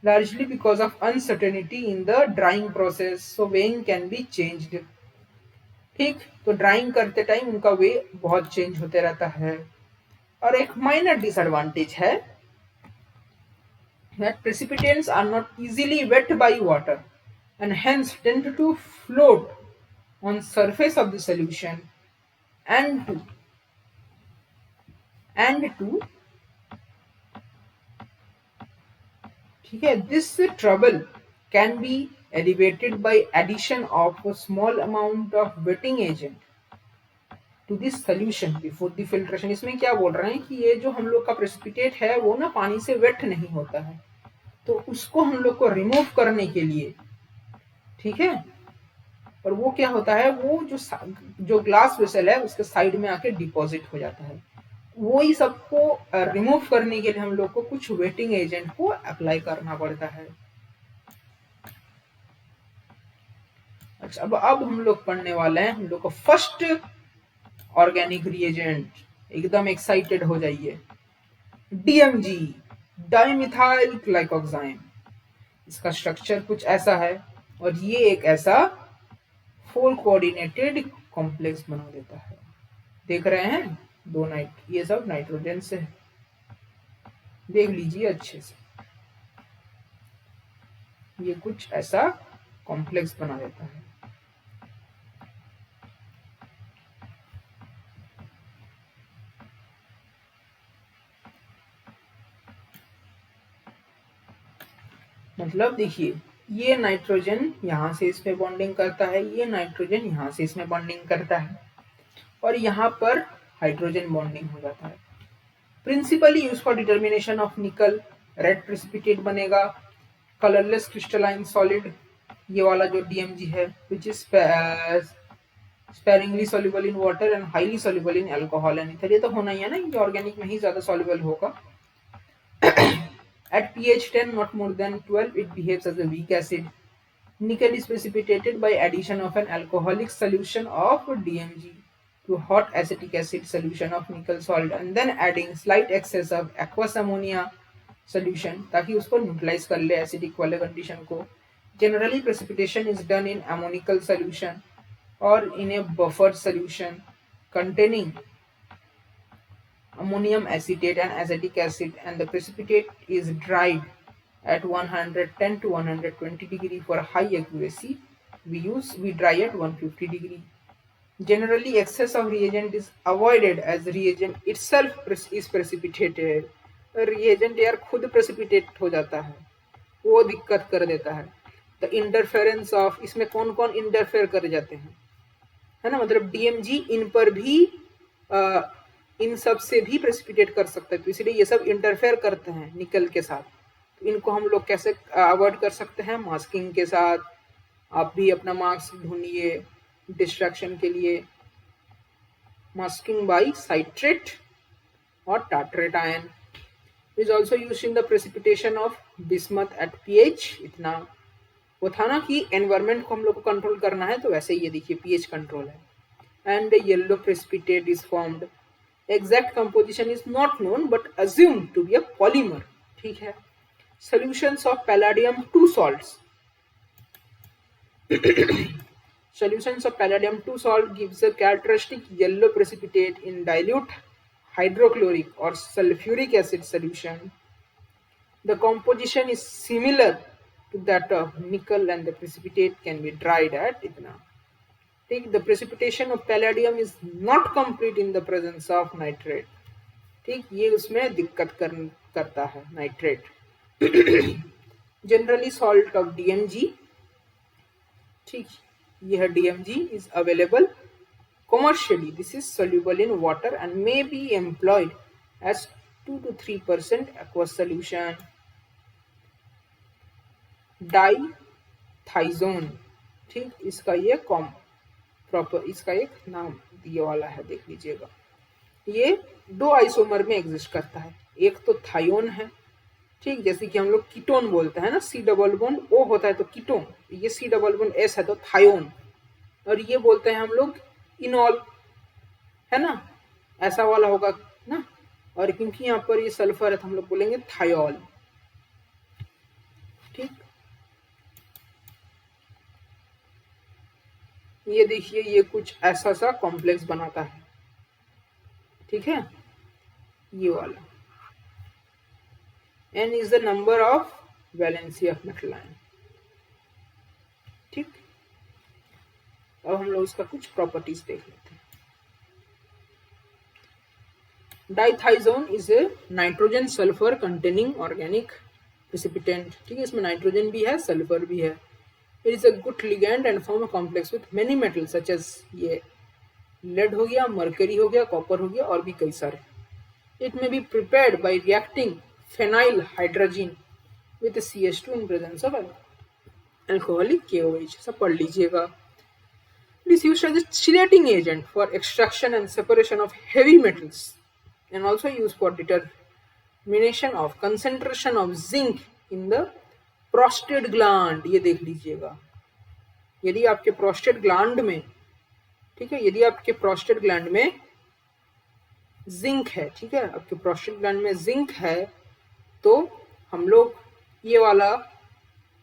largely because of uncertainty in the drying process, so weighing can be changed। ठीक, तो ड्राइंग करते टाइम उनका वे बहुत चेंज होते रहता है। और एक माइनर डिसएडवांटेज है that precipitants are not easily wet by water and hence tend to float on surface of the solution and to ठीक है, this trouble can be alleviated by addition of a small amount of wetting agent to this solution before the filtration। इसमें क्या बोल रहे हैं कि ये जो हम लोग का प्रेसिपिटेट है वो ना पानी से वेट नहीं होता है, तो उसको हम लोग को रिमूव करने के लिए, ठीक है, और वो क्या होता है, वो जो ग्लास वेसल है उसके साइड में आके डिपॉजिट हो जाता है, वो ही सबको रिमूव करने के लिए हम लोग को कुछ वेटिंग एजेंट को अप्लाई करना पड़ता है। अच्छा, अब हम लोग पढ़ने वाले हैं हम लोग को फर्स्ट ऑर्गेनिक रिएजेंट। एकदम एक्साइटेड हो जाइए, डीएमजी, डाइमिथाइल ग्लाइकोक्साइम। इसका स्ट्रक्चर कुछ ऐसा है और ये एक ऐसा 4 कोऑर्डिनेटेड कॉम्प्लेक्स बना देता है। देख रहे हैं, ये सब नाइट्रोजन से है, देख लीजिए अच्छे से, ये कुछ ऐसा कॉम्प्लेक्स बना देता है। मतलब देखिए, ये नाइट्रोजन यहाँ से इसमें बॉन्डिंग करता है, ये नाइट्रोजन यहाँ से इसमें बॉन्डिंग करता है, और यहाँ पर हाइड्रोजन बॉन्डिंग हो जाता है। Principally use for determination of निकल, रेड प्रेसिपिटेट बनेगा, कलरलेस क्रिस्टलाइन सॉलिड, ये वाला जो डीएमजी है, which is sparingly soluble in water and highly soluble in alcohol and ether. ये तो होना ही है ना, ये ऑर्गेनिक में ही ज्यादा सॉल्युबल होगा। At pH 10 not more than 12 it behaves as a weak acid। Nickel is precipitated by addition of an alcoholic solution of DMG to hot acetic acid solution of nickel salt and then adding slight excess of aqueous ammonia solution ताकि उसको neutralise कर ले acidic वाले condition को। Generally precipitation is done in ammonical solution or in a buffered solution containing ammonium acetate and acetic acid, and the precipitate is dried at 110 to 120 degree for high accuracy. We dry at 150 degree. Generally, excess of reagent is avoided as reagent itself is precipitated. reagent यार खुद precipitate हो जाता है, वो दिक्कत कर देता है. द इंटरफेरेंस ऑफ, इसमें कौन कौन इंटरफेयर कर जाते हैं, है ना, मतलब डीएमजी इन पर भी इन सब से भी प्रेसिपिटेट कर सकते हैं, तो इसलिए ये सब इंटरफेयर करते हैं निकल के साथ. तो इनको हम लोग कैसे अवॉइड कर सकते हैं? मास्किंग के साथ. आप भी अपना मास्क ढूंढिए डिस्ट्रैक्शन के लिए. मास्किंग बाई साइट्रेट और tartrate ion is also use in the precipitation of bismuth at pH. इतना वो था ना कि एनवायरमेंट को हम लोग को कंट्रोल करना है, तो वैसे ही ये देखिए पीएच कंट्रोल है. And yellow precipitate is formed. Exact composition is not known but assumed to be a polymer. ठीक है. Solutions of palladium 2 salts. Solutions of palladium 2 salt gives a characteristic yellow precipitate in dilute hydrochloric or sulfuric acid solution. The composition is similar to that of nickel and the precipitate can be dried at itna. The precipitation of palladium is not complete in the presence of nitrate. ठीक, ये उसमें दिक्कत करता है nitrate. Generally salt of DMG. ठीक, यह DMG is available commercially. This is soluble in water and may be employed as 2 to 3% aqueous solution. डाईथाइजोन. ठीक, इसका ये प्रॉपर इसका एक नाम दिया वाला है, देख लीजिएगा. ये 2 आइसोमर में एग्जिस्ट करता है. एक तो थायोन है. ठीक, जैसे कि हम लोग कीटोन बोलते हैं ना, सी डबल बॉन्ड ओ होता है तो कीटोन. ये सी डबल बॉन्ड एस है तो थायोन. और ये बोलते हैं हम लोग इनॉल, है ना, ऐसा वाला होगा ना. और क्योंकि यहाँ पर ये सल्फर है तो हम लोग बोलेंगे थायोल. ठीक, ये देखिए ये कुछ ऐसा सा कॉम्प्लेक्स बनाता है. ठीक है, ये वाला. n is the number of valency of metal ion. ठीक, अब हम लोग इसका कुछ प्रॉपर्टीज देख लेते हैं. Dithizone is a nitrogen sulphur containing organic precipitant. ठीक है, इसमें नाइट्रोजन भी है, सल्फर भी है. It is a good ligand and form a complex with many metal such as ये लेड हो गया, मरकरी हो गया, कॉपर हो गया और भी कई सारे. It may be prepared by reacting phenyl hydrogen with CH2 in presence of alcoholic KOH. सब पढ़ लीजिएगा. It is used as a chelating agent for extraction and separation of heavy metals and also used for determination of concentration of zinc in the prostate gland. ये देख लीजिएगा. यदि आपके prostate gland में, ठीक है, यदि आपके प्रोस्टेट ग्लैंड में जिंक है, ठीक है, आपके प्रोस्टेट ग्लैंड में जिंक है तो हम लोग ये वाला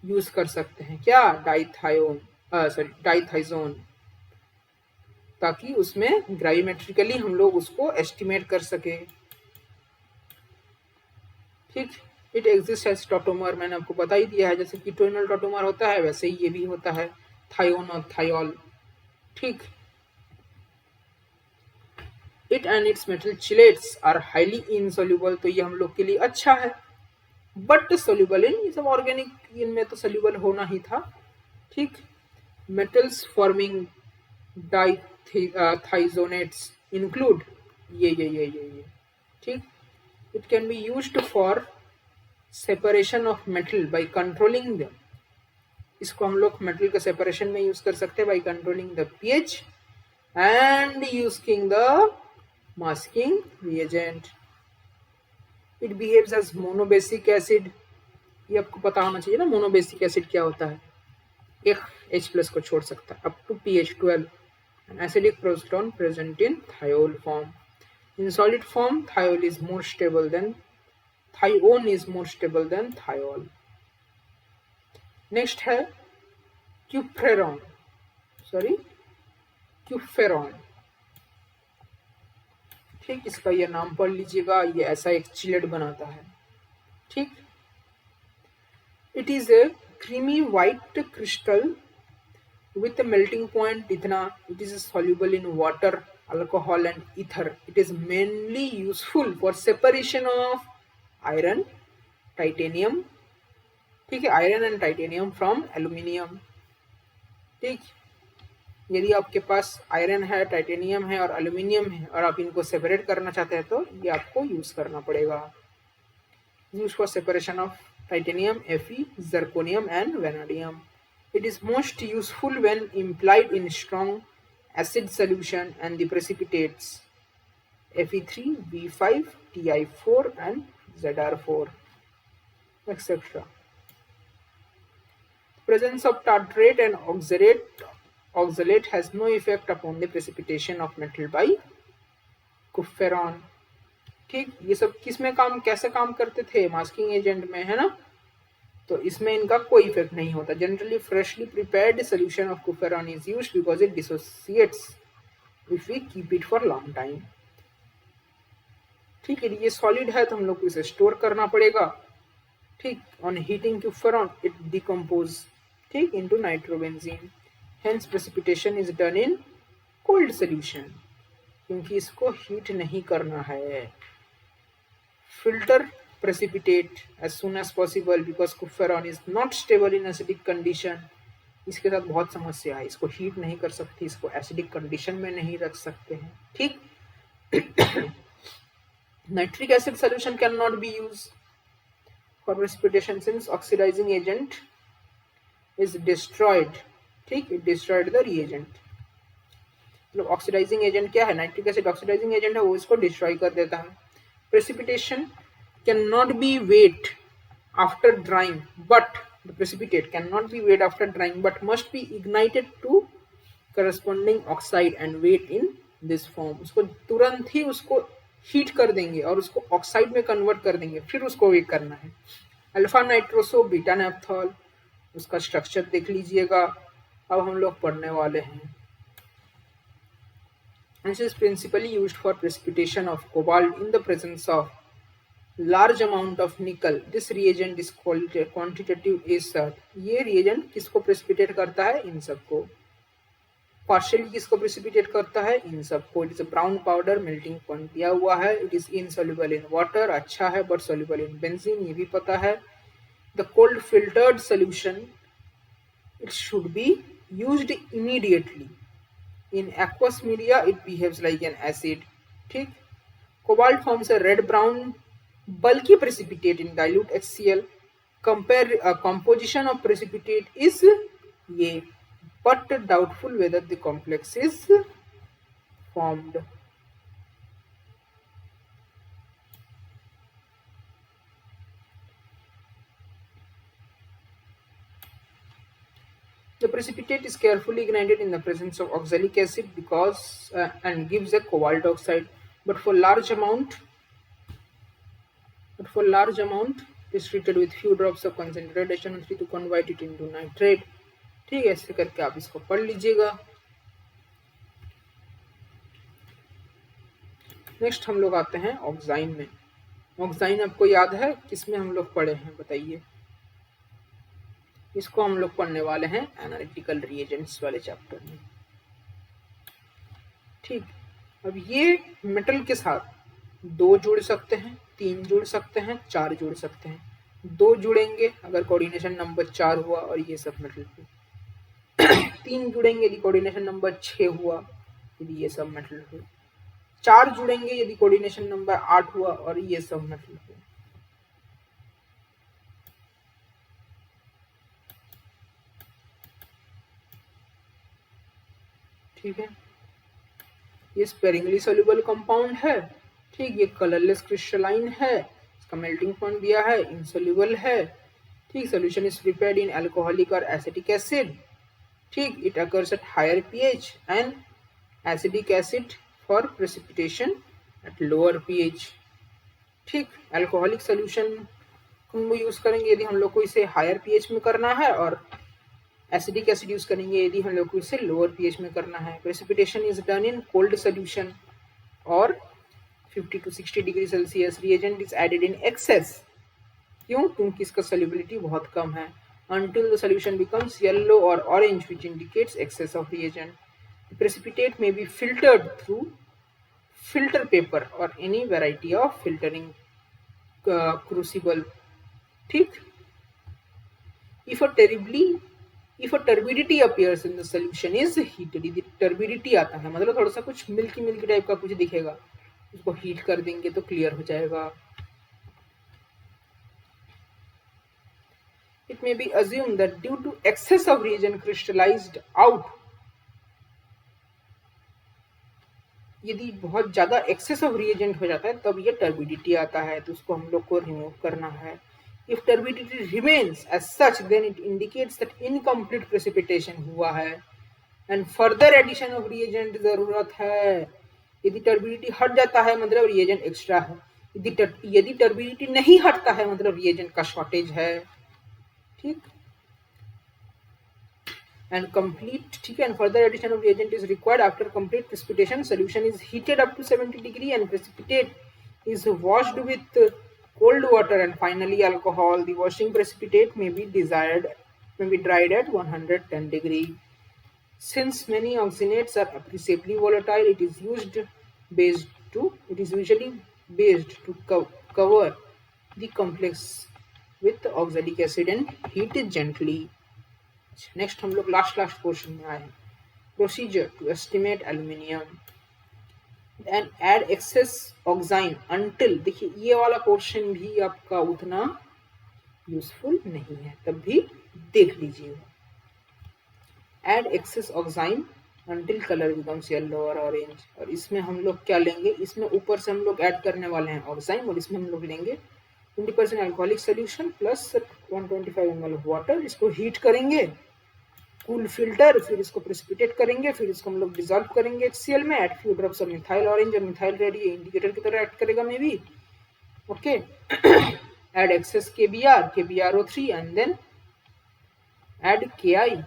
यूज कर सकते हैं. क्या? डाइथाइजोन, ताकि उसमें ग्राविमेट्रिकली हम लोग उसको एस्टिमेट कर सके. ठीक, इट एग्जिस्ट एज टॉटोमर. मैंने आपको बता ही दिया है, जैसे कीटोनल टॉटोमर होता है वैसे ही ये भी होता है, थायोन और थायोल. ठीक, it and its metal chelates are highly insoluble. तो ये हम लोग के लिए अच्छा है. बट सोल्यूबल इन, ये सब ऑर्गेनिक इनमें तो सोल्यूबल होना ही था. ठीक, मेटल्स फॉर्मिंग डाइथाइजोनेट्स इंक्लूड ये. ठीक, it can be used for separation of metal by controlling them. इसको हम लोग मेटल के सेपरेशन में यूज कर सकते हैं by controlling the pH and using the masking reagent. It behaves as monobasic acid. ये आपको पता होना चाहिए ना, मोनोबेसिक एसिड क्या होता है. एक H+ को छोड़ सकता है up to pH 12. An acidic progesterone present in thiol form. In solid form, thione is more stable than thiol. Next है क्यूफेरॉन. ठीक, इसका ये नाम पढ़ लीजिएगा, ये ऐसा एक चिलेट बनाता है। ठीक, it is a creamy white crystal with a melting point इतना, it is soluble in water, alcohol and ether. It is mainly useful for separation of iron, titanium, ठीक है, iron and titanium from aluminium. ठीक, यदि आपके पास iron है, titanium है और aluminium है और आप इनको सेपरेट करना चाहते हैं तो ये आपको यूज करना पड़ेगा। Use for separation of titanium, Fe, zirconium and vanadium. It is most useful when implied in strong acid solution and the precipitates Fe3, V5, Ti4 and Zr4, etc. Presence of tartrate and oxalate has no effect upon the precipitation of metal by Kupferon. ठीक, ये सब किस में काम, कैसे काम करते थे, मास्किंग एजेंट में, है ना। तो इसमें इनका कोई इफेक्ट नहीं होता। Generally freshly prepared solution of cupferron is used because it dissociates if we keep it for long time. ठीक है, ये सॉलिड है तो हम लोग को इसे स्टोर करना पड़ेगा। ठीक, ऑन हीटिंग कुफेरॉन इट डिकम्पोज, ठीक, into nitrobenzene. Hence precipitation is done in cold solution, क्योंकि इसको हीट नहीं करना है। Filter precipitate as soon as possible because कुफेरॉन is not stable in acidic condition. इसके साथ बहुत समस्या है, इसको हीट नहीं कर सकती, इसको एसिडिक कंडीशन में नहीं रख सकते हैं। ठीक, nitric acid solution can not be use for precipitation since oxidizing agent is destroyed. ठीक, इट डिस्ट्रॉयड द रिएजेंट। मतलब ऑक्सीडाइजिंग एजेंट क्या है, नाइट्रिक एसिड ऑक्सीडाइजिंग एजेंट है, वो इसको डिस्ट्रॉय कर देता है। Precipitation cannot be weighed after drying, but the precipitate cannot be weighed after drying, but must be ignited to corresponding oxide and weighed in this form. उसको तुरंत ही उसको heat कर देंगे और उसको ऑक्साइड में कन्वर्ट कर देंगे, फिर उसको वेट करना है। अल्फा नाइट्रोसो, बीटा नेप्थॉल, उसका स्ट्रक्चर देख लीजिएगा। अब हम लोग पढ़ने वाले हैं। This is principally used for precipitation of cobalt in the presence of large amount of nickel. This reagent is called quantitative ASAT. ये reagent किसको precipitate करता है, इन सबको। Partially किसको precipitate करता है, इन सबको। It is a brown powder, melting point दिया हुआ है। It is insoluble in water, अच्छा है, but soluble in benzene, ये भी पता है। The cold filtered solution, it should be used immediately. In aqueous media it behaves like an acid. ठीक, cobalt forms a red brown bulky precipitate in dilute HCl. Compare composition of precipitate is ये, but doubtful whether the complex is formed. The precipitate is carefully ignited in the presence of oxalic acid because and gives a cobalt oxide, but for large amount is treated with few drops of concentrated HNO3 to convert it into nitrate. ठीक है, ऐसे करके आप इसको पढ़ लीजिएगा। Next हम लोग आते हैं ऑक्साइन में। ऑक्साइन आपको याद है किसमें हम लोग पढ़े हैं, बताइए। इसको हम लोग पढ़ने वाले हैं एनालिटिकल रिएजेंट्स वाले चैप्टर में। ठीक, अब ये मेटल के साथ 2 जुड़ सकते हैं, 3 जुड़ सकते हैं, 4 जुड़ सकते हैं। 2 जुड़ेंगे अगर कोऑर्डिनेशन नंबर 4 हुआ और ये सब मेटल हुए। 3 जुड़ेंगे यदि कोऑर्डिनेशन नंबर 6 हुआ, यदि ये सब मेटल हुए। 4 जुड़ेंगे यदि कोऑर्डिनेशन नंबर 8 हुआ और ये सब मेटल हुए। ठीक है, ये स्पेरिंगली सोल्यूबल कंपाउंड है। ठीक, ये कलरलेस क्रिस्टलाइन है, इसका मेल्टिंग पॉइंट दिया है, इनसोल्यूबल है। ठीक, solution is prepared in alcoholic और एसिटिक एसिड। ठीक, it occurs at higher pH and acidic acid for precipitation at lower pH. ठीक, अल्कोहलिक सोल्यूशन हम यूज करेंगे यदि हम लोग को इसे हायर पीएच में करना है, और एसिडिक एसिड यूज करेंगे यदि हम लोग को इसे लोअर पीएच में करना है। Precipitation is done in cold solution और 50 to 60 degree Celsius, reagent is added in excess. क्यों? क्योंकि इसका solubility बहुत कम है। Until the solution becomes yellow or orange, which indicates excess of reagent. The precipitate may be filtered through filter paper or any variety of filtering crucible. ठीक? If a turbidity appears in the solution is heated, यदि turbidity आता है मतलब थोड़ा सा कुछ milky type का कुछ दिखेगा, उसको हीट कर देंगे तो क्लियर हो जाएगा। It may be assumed that due to excess of reagent crystallized out, यदि बहुत ज्यादा एक्सेस ऑफ रिएजेंट हो जाता है तब ये टर्बिडिटी आता है, तो उसको हम लोग को रिमूव करना है। If turbidity remains as such, then it indicates that incomplete precipitation हुआ है and further addition of reagent जरूरत है। यदि टर्बिडिटी हट जाता है मतलब रिएजेंट एक्स्ट्रा है, यदि टर्बिडिटी नहीं हटता है मतलब रिएजेंट का शॉर्टेज है। ठीक, and complete, ठीक है, and further addition of reagent is required after complete precipitation. Solution is heated up to 70 degree and precipitate is washed with cold water and finally alcohol. The washing precipitate may be dried at 110 degree. Since many oxygenates are appreciably volatile, it is usually based to cover the complex with oxalic acid and heat it gently. Next हम लोग last portion में आए हैं। Procedure to estimate aluminium and add excess oxine until, देखिए ये वाला portion भी आपका उतना यूजफुल नहीं है, तब भी देख लीजिएगा। Add excess oxine until colour becomes yellow और ऑरेंज, और इसमें हम लोग क्या लेंगे, इसमें ऊपर से हम लोग ऐड करने वाले हैं ऑक्साइन और इसमें हम लोग लेंगे 20% alcoholic solution plus 125 ml water. इसको हीट करेंगे, कूल फिल्टर, फिर इसको प्रेसिपिटेट करेंगे, फिर इसको हम लोग डिसॉल्व करेंगे HCl में, add few drops of methyl orange और मिथाइल रेड, ये इंडिकेटर की तरह एक्ट करेगा maybe. Okay, add excess KBRO3 and then add KI,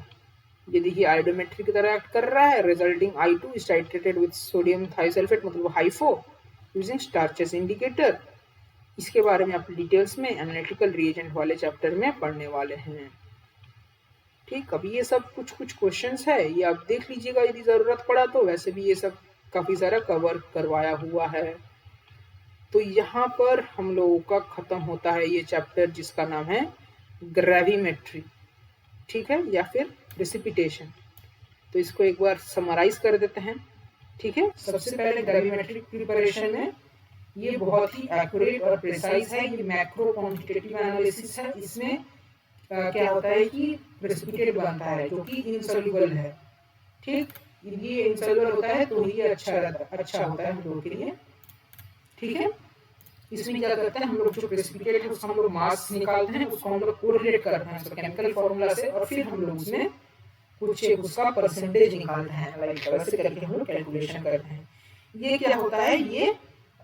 यदि ये आयोडोमेट्री की तरह एक्ट कर रहा है। Resulting I2 is titrated with sodium thiosulphate मतलब हाइफो यूजिंग स्टार्चेस इंडिकेटर। इसके बारे में आप डिटेल्स में एनालिटिकल रिएजेंट वाले चैप्टर में पढ़ने वाले हैं। ठीक, अभी ये सब कुछ क्वेश्चंस है, ये आप देख लीजिएगा यदि जरूरत पड़ा तो, वैसे भी ये सब काफी सारा कवर करवाया हुआ है। तो यहाँ पर हम लोगों का खत्म होता है ये चैप्टर जिसका नाम है ग्रेविमेट्री, ठीक है, या फिर प्रेसिपिटेशन। तो इसको एक बार समराइज कर देते हैं। ठीक है, सबसे पहले ग्रेविमेट्रिक प्रिपरेशन में ये बहुत ही एक्यूरेट और प्रिसाइज है, ये मैक्रो क्वांटिटेटिव एनालिसिस है। इसमें क्या होता है कि प्रेसिपिटेट बनता है जो कि इनसॉल्युबल है। ठीक, ये इनसॉल्युबल होता है तो ये अच्छा होता है हम लोग के लिए। ठीक है, इसमें क्या करते हैं हम लोग, जो प्रेसिपिटेट है उसका हम लोग मास निकालते हैं, उसको हम लोग कोरिलेट करते हैं केमिकल फॉर्मूला से, और फिर हम लोग उसमें कुछ उसका परसेंटेज निकालते हैं, लाइक वैसे करके हम लोग कैलकुलेशन करते हैं। ये क्या होता है, ये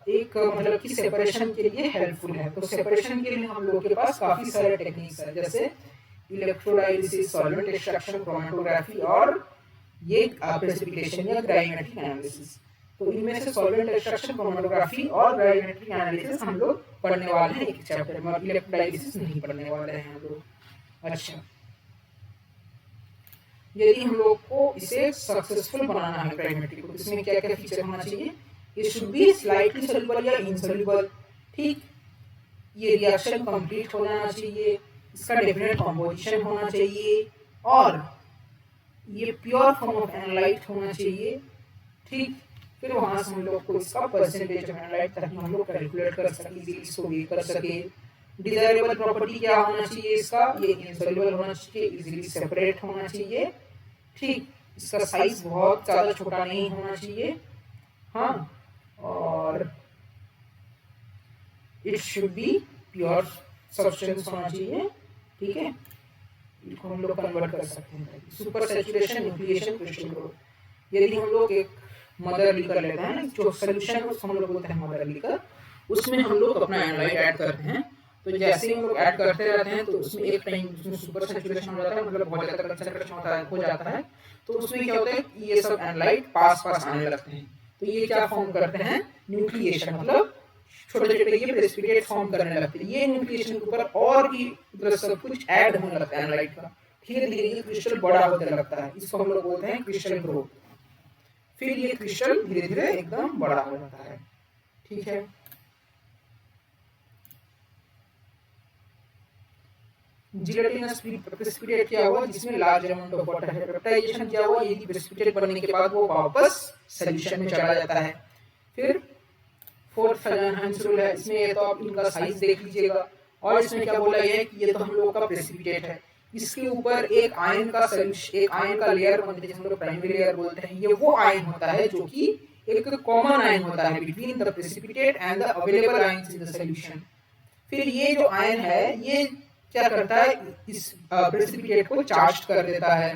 एक मतलब कि सेपरेशन के लिए हेल्पफुल है। तो सेपरेशन के लिए हम लोगों के पास काफी सारे टेक्निक्स है, जैसे इलेक्ट्रोडायलिसिस, सॉल्वेंट एक्सट्रैक्शन, क्रोमेटोग्राफी और ये प्रेसिपिटेशन या ग्राविमेट्रिक एनालिसिस। तो इनमें से सॉल्वेंट एक्सट्रैक्शन, क्रोमेटोग्राफी और ग्राविमेट्रिक एनालिसिस हम लोग पढ़ने वाले हैं एक चैप्टर में, और इलेक्ट्रोडायलिसिस नहीं पढ़ने वाले हैं हम लोग। अच्छा, यदि हम लोग को इसे सक्सेसफुल बनाना है ग्राविमेट्री को, इसमें क्या क्या फीचर होना चाहिए, ये शुड बी स्लाइटली सॉल्युबल या इनसॉल्युबल। ठीक, ये रिएक्शन कंप्लीट हो जाना चाहिए, इसका डेफिनेट कंपोजिशन होना चाहिए, और ये प्योर फॉर्म ऑफ एनालाइट होना चाहिए। ठीक, फिर वहां से हम लोग को इसका परसेंटेज ऑफ एनालाइट, ताकि हम लोग कैलकुलेट कर सके, इसको भी कर सके। डिजायरेबल प्रॉपर्टी क्या होना चाहिए इसका, ये इनसॉल्युबल होना चाहिए, इजीली सेपरेट होना चाहिए। ठीक, इसका साइज बहुत ज्यादा छोटा नहीं होना चाहिए। हाँ, और it should be pure substance होना चाहिए। ठीक है, इसको हम लोग कन्वर्ट कर सकते हैं super saturation, nucleation, crystal growth. यदि हम लोग एक मदर लीकर लेते हैं ना, जो सोल्यूशन उसको हम लोग बोलते हैं मदर लीकर, उसमें हम लोग अपना एनालाइट ऐड करते हैं। तो जैसे ही हम लोग ऐड करते रहते हैं तो उसमें एक टाइम उसमें सुपर सैचुरेशन हो जाता है, मतलब बहुत ज्यादा कंसंट्रेशन हो जाता है। तो उसमें क्या होता है, ये सब एनालाइट पास आने लगते हैं। तो ये क्या फॉर्म करते हैं, न्यूक्लिएशन, मतलब छोटे छोटे ये प्रेसिपिटेट फॉर्म करने लगते हैं। ये न्यूक्लिएशन के ऊपर और भी मतलब सब कुछ ऐड होने लगता है एनालाइट का, धीरे धीरे ये क्रिस्टल बड़ा होने लगता है, इसको हम लोग बोलते हैं क्रिस्टल ग्रोथ। फिर ये क्रिस्टल धीरे धीरे एकदम बड़ा हो जाता है। ठीक है, जिलेटिनस प्रेसिपिटेट क्या हुआ, जिसमें लार्ज अमाउंट ऑफ वाटर है, पेप्टाइजेशन क्या हुआ, ये प्रेसिपिटेट बनने के बाद वो वापस सॉल्यूशन में चला जाता है। फिर फोर्थ हैंस रूल है, इसमें ये तो आप इनका साइज देख लीजिएगा, और इसमें क्या बोला गया है कि ये तो हम लोगों का प्रेसिपिटेट है, इसके ऊपर एक आयन का सॉल्यूशन, एक आयन का लेयर बनता है जिसे हम लोग प्राइमरी लेयर बोलते हैं। ये वो आयन होता है जो कि एक कॉमन आयन होता है between the precipitate and the available ions in the solution. फिर ये जो आयन है ये क्या करता है, इस प्रेसिपिटेट को चार्ज कर देता है।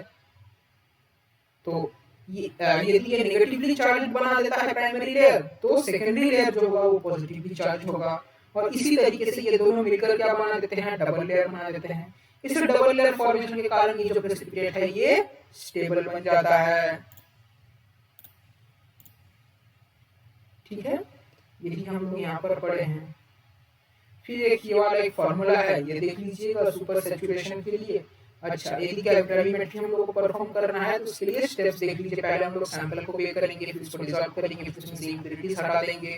तो यदि ये नेगेटिवली चार्ज बना देता है प्राइमरी लेयर, तो सेकेंडरी लेयर जो होगा वो पॉजिटिवली चार्ज होगा, और इसी तरीके से ये दोनों मिलकर क्या बना देते हैं, डबल लेयर बना देते हैं। इस डबल लेयर फॉर्मेशन के कारण ये जो प्रेसिपिटेट है ये स्टेबल बन जाता है। ठीक है, यही हम लोग यहाँ पर पढ़े हैं। फिर एक ये वाला एक फॉर्मूला है, ये देख लीजिएगा सुपर सैचुरेशन के लिए। अच्छा, यदि ग्रेविमेट्री हम लोग को परफॉर्म करना है तो उसके लिए स्टेप्स देख लीजिए। पहले हम लोग सैंपल को बेक करेंगे, फिर उसको डिसॉल्व करेंगे, फिर उसमें से इम्प्यूरिटीज हटा देंगे,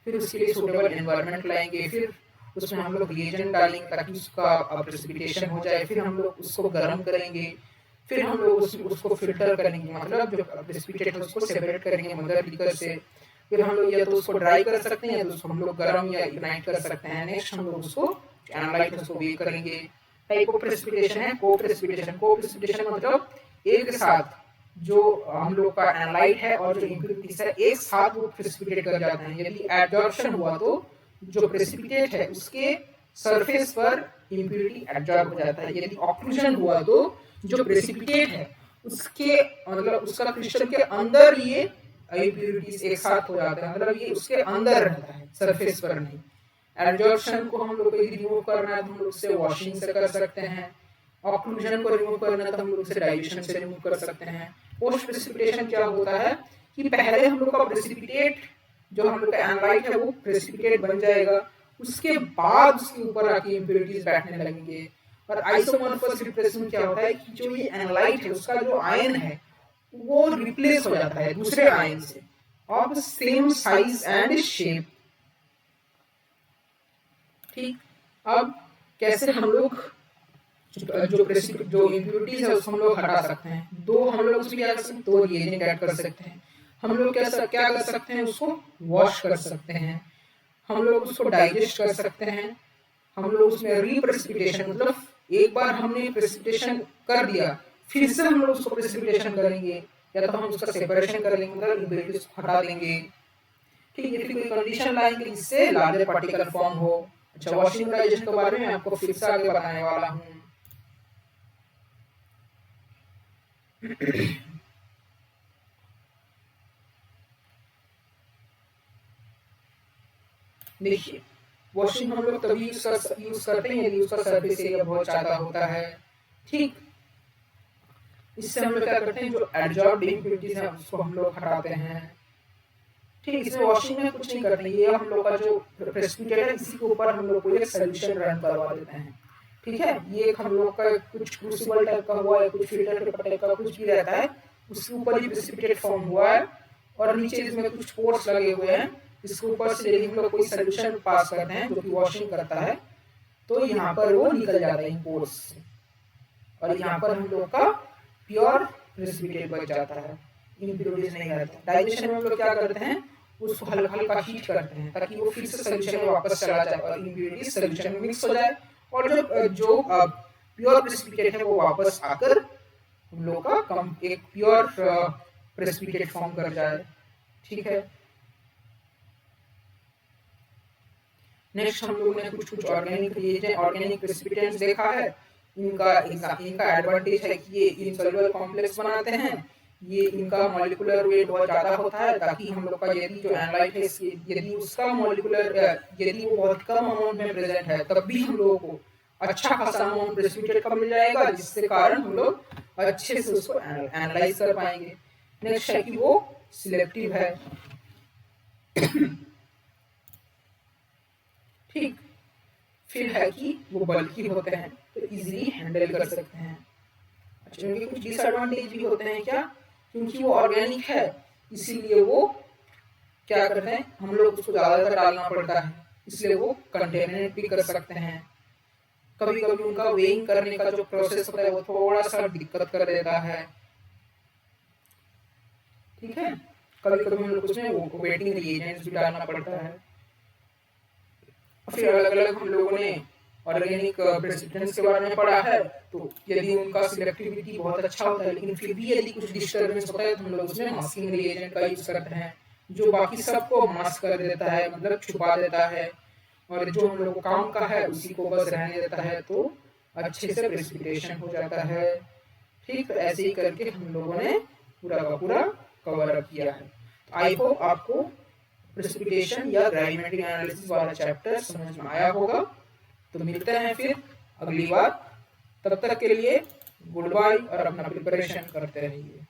फिर उसके लिए सूटेबल एनवायरनमेंट लाएंगे, फिर उसमें हम लोग रिएजेंट डालेंगे ताकि उसका प्रेसिपिटेशन हो जाए, फिर हम लोग उसको गर्म करेंगे, फिर हम लोग उसको फिल्टर करेंगे, मतलब जो प्रेसिपिटेट है उसको सेपरेट करेंगे मदर बीकर से। फिर हम लोग या तो उसको ड्राई कर सकते हैं या तो उसको हम लोग गर्म या इग्नाइट कर सकते हैं। नेक्स्ट हम लोग उसको एनालाइट उसको बेक करेंगे। टाइप ऑफ प्रेसिपिटेशन है को प्रेसिपिटेशन। को प्रेसिपिटेशन मतलब एक साथ जो हम लोग का एनालाइट है और जो इम्प्यूरिटीज है एक साथ वो प्रेसिपिटेट कर जाते हैं। यदि एब्जॉर्प्शन हुआ तो जो प्रेसिपिटेट है उसके सरफेस पर इम्प्यूरिटी एब्जॉर्ब हो जाता है। यदि ऑक्लूजन हुआ तो जो प्रेसिपिटेट है उसके मतलब उसका क्रिस्टल के अंदर ये इम्प्यूरिटीज एक साथ हो जाते हैं, मतलब ये उसके अंदर रहता है, सरफेस पर नहीं। एब्जॉर्प्शन को हम लोग को रिमूव करना है तो हम लोग उसे वॉशिंग से कर सकते हैं। ऑक्लूजन को रिमूव करना है तो हम लोग उसे डाइल्यूशन से रिमूव कर सकते हैं। पोस्ट प्रेसिपिटेशन क्या होता है कि पहले हम लोग का प्रेसिपिटेट जो हम लोग का एनालाइट है वो प्रेसिपिटेट बन जाएगा, उसके बाद उसके ऊपर आके इम्प्यूरिटीज बैठने लगेंगे। और आइसोमॉर्फस रिप्लेसमेंट क्या होता है कि जो ये एनालाइट है उसका जो आयन है वो रिप्लेस हो जाता है दूसरे आयन से of same size and shape. ठीक, अब कैसे हम लोग जो इम्प्यूरिटीज है उसको हम लोग हटा सकते हैं। दो हम लोग उसमें क्या कर सकते हैं, दो रिएजेंट ऐड कर सकते हैं। हम लोग क्या कर सकते हैं, उसको वॉश कर सकते हैं, हम लोग उसको डाइजेस्ट कर सकते हैं, हम लोग उसमें रीप्रेसिपिटेशन मतलब एक बार हमने प्रेसिपिटेशन कर दिया फिर से हम लोग उसको प्रेसिपिटेशन करेंगे, या तो हम उसका सेपरेशन कर लेंगे मतलब इम्प्यूरिटीज हटा देंगे। ठीक है, फिर कोई कंडीशन लाएंगे जिससे लार्जर पार्टिकल फॉर्म हो। अच्छा, वॉशिंग डाइजेशन के बारे में आपको फिर से आगे बताने वाला हूँ। देखिए, वॉशिंग हम लोग तभी यूज करते हैं यदि उसका सरफेस एरिया बहुत ज्यादा होता है। ठीक, इससे हम लोग क्या करते हैं, जो एब्जॉर्ब्ड इम्प्यूरिटीज है उसको हम लोग हटाते हैं। ठीक, इसमें वॉशिंग में कुछ नहीं करते, ये हम लोग का जो प्रेसिपिटेट है इसी के ऊपर हम लोग को एक सॉल्यूशन रन करवा देते हैं। ठीक है, ये एक हम लोग का कुछ क्रूसिबल टाइप का हुआ है, कुछ फिल्टर पेपर टाइप का कुछ भी रहता है, उसके ऊपर ही प्रेसिपिटेट फॉर्म हुआ है और नीचे इसमें कुछ पोर्स लगे हुए हैं। इसके ऊपर से यदि हम लोग कोई सॉल्यूशन पास करते हैं जो कि वॉशिंग करता है तो यहाँ पर वो निकल जाता है इन पोर्स से, और यहाँ पर हम लोग का प्योर प्रेसिपिटेट बच जाता है, इम्प्यूरिटीज नहीं रहता। डाइजेशन में हम लोग क्या करते हैं, उसको हल्का हल्का हीट करते हैं ताकि वो फिर से सॉल्यूशन में वापस चला जाए और इम्प्यूरिटीज सॉल्यूशन में मिक्स हो जाए, और जो प्योर प्रेसिपिटेट है वो वापस आकर हम लोग का एक प्योर प्रेसिपिटेट फॉर्म कर जाए। ठीक है, नेक्स्ट हम लोग ने कुछ ऑर्गेनिक प्रेसिपिटेंट्स देखा है। इनका एडवांटेज है कि ये इनसॉल्युबल कॉम्प्लेक्स बनाते हैं, ये इनका मॉलिक्यूलर वेट बहुत ज्यादा होता है ताकि हम लोग का यदि जो एनालाइट है यदि उसका मॉलिक्यूलर यदि वो बहुत कम अमाउंट में प्रेजेंट है तब भी हम लोगों को अच्छा खासा अमाउंट प्रेसिपिटेट का मिल जाएगा, जिसके कारण हम लोग अच्छे से उसको एनालाइज कर पाएंगे। नेक्स्ट है कि वो सिलेक्टिव है, ठीक। फिर है कि वो बल्कि होते हैं तो इजीली हैंडल कर सकते हैं। अच्छा, उनके कुछ डिसएडवांटेज भी होते हैं क्या? क्योंकि वो ऑर्गेनिक है इसीलिए वो क्या करते हैं, हम लोग उसको ज़्यादातर डालना पड़ता है, इसलिए वो कंटेमिनेट भी कर सकते हैं। कभी कभी उनका वेइंग करने का जो प्रोसेस होता है वो थोड़ा सा दिक्कत कर देता है। ठीक है, कभी कभी हम लोग उसमें वो वेटिंग रिएजेंट्स भी डालना पड़ता है। फिर अलग अलग हम लोगों ने ऑर्गेनिक प्रेसिपिटेंट्स के बारे में पढ़ा है, तो यदि उनका सिलेक्टिविटी बहुत अच्छा होता है लेकिन फिर भी यदि कुछ डिस्टर्बेंस होता है तो हम लोग उसमें मास्किंग रिएजेंट का यूज करते हैं, जो बाकी सबको मास्क कर देता है, मतलब छुपा देता है, और जो हम लोग को काम का है उसी को बस रहने देता है, तो अच्छे से प्रेसिपिटेशन हो जाता है। ठीक, तो ऐसे ही करके हम लोगों ने पूरा का पूरा कवर अप किया है। तो आई होप आपको प्रेसिपिटेशन या ग्रेविमेट्रिक एनालिसिस वाला चैप्टर समझ में आया होगा। तो मिलते हैं फिर अगली बार, तब तक के लिए गुड बाय और अपना प्रिपरेशन करते रहिए।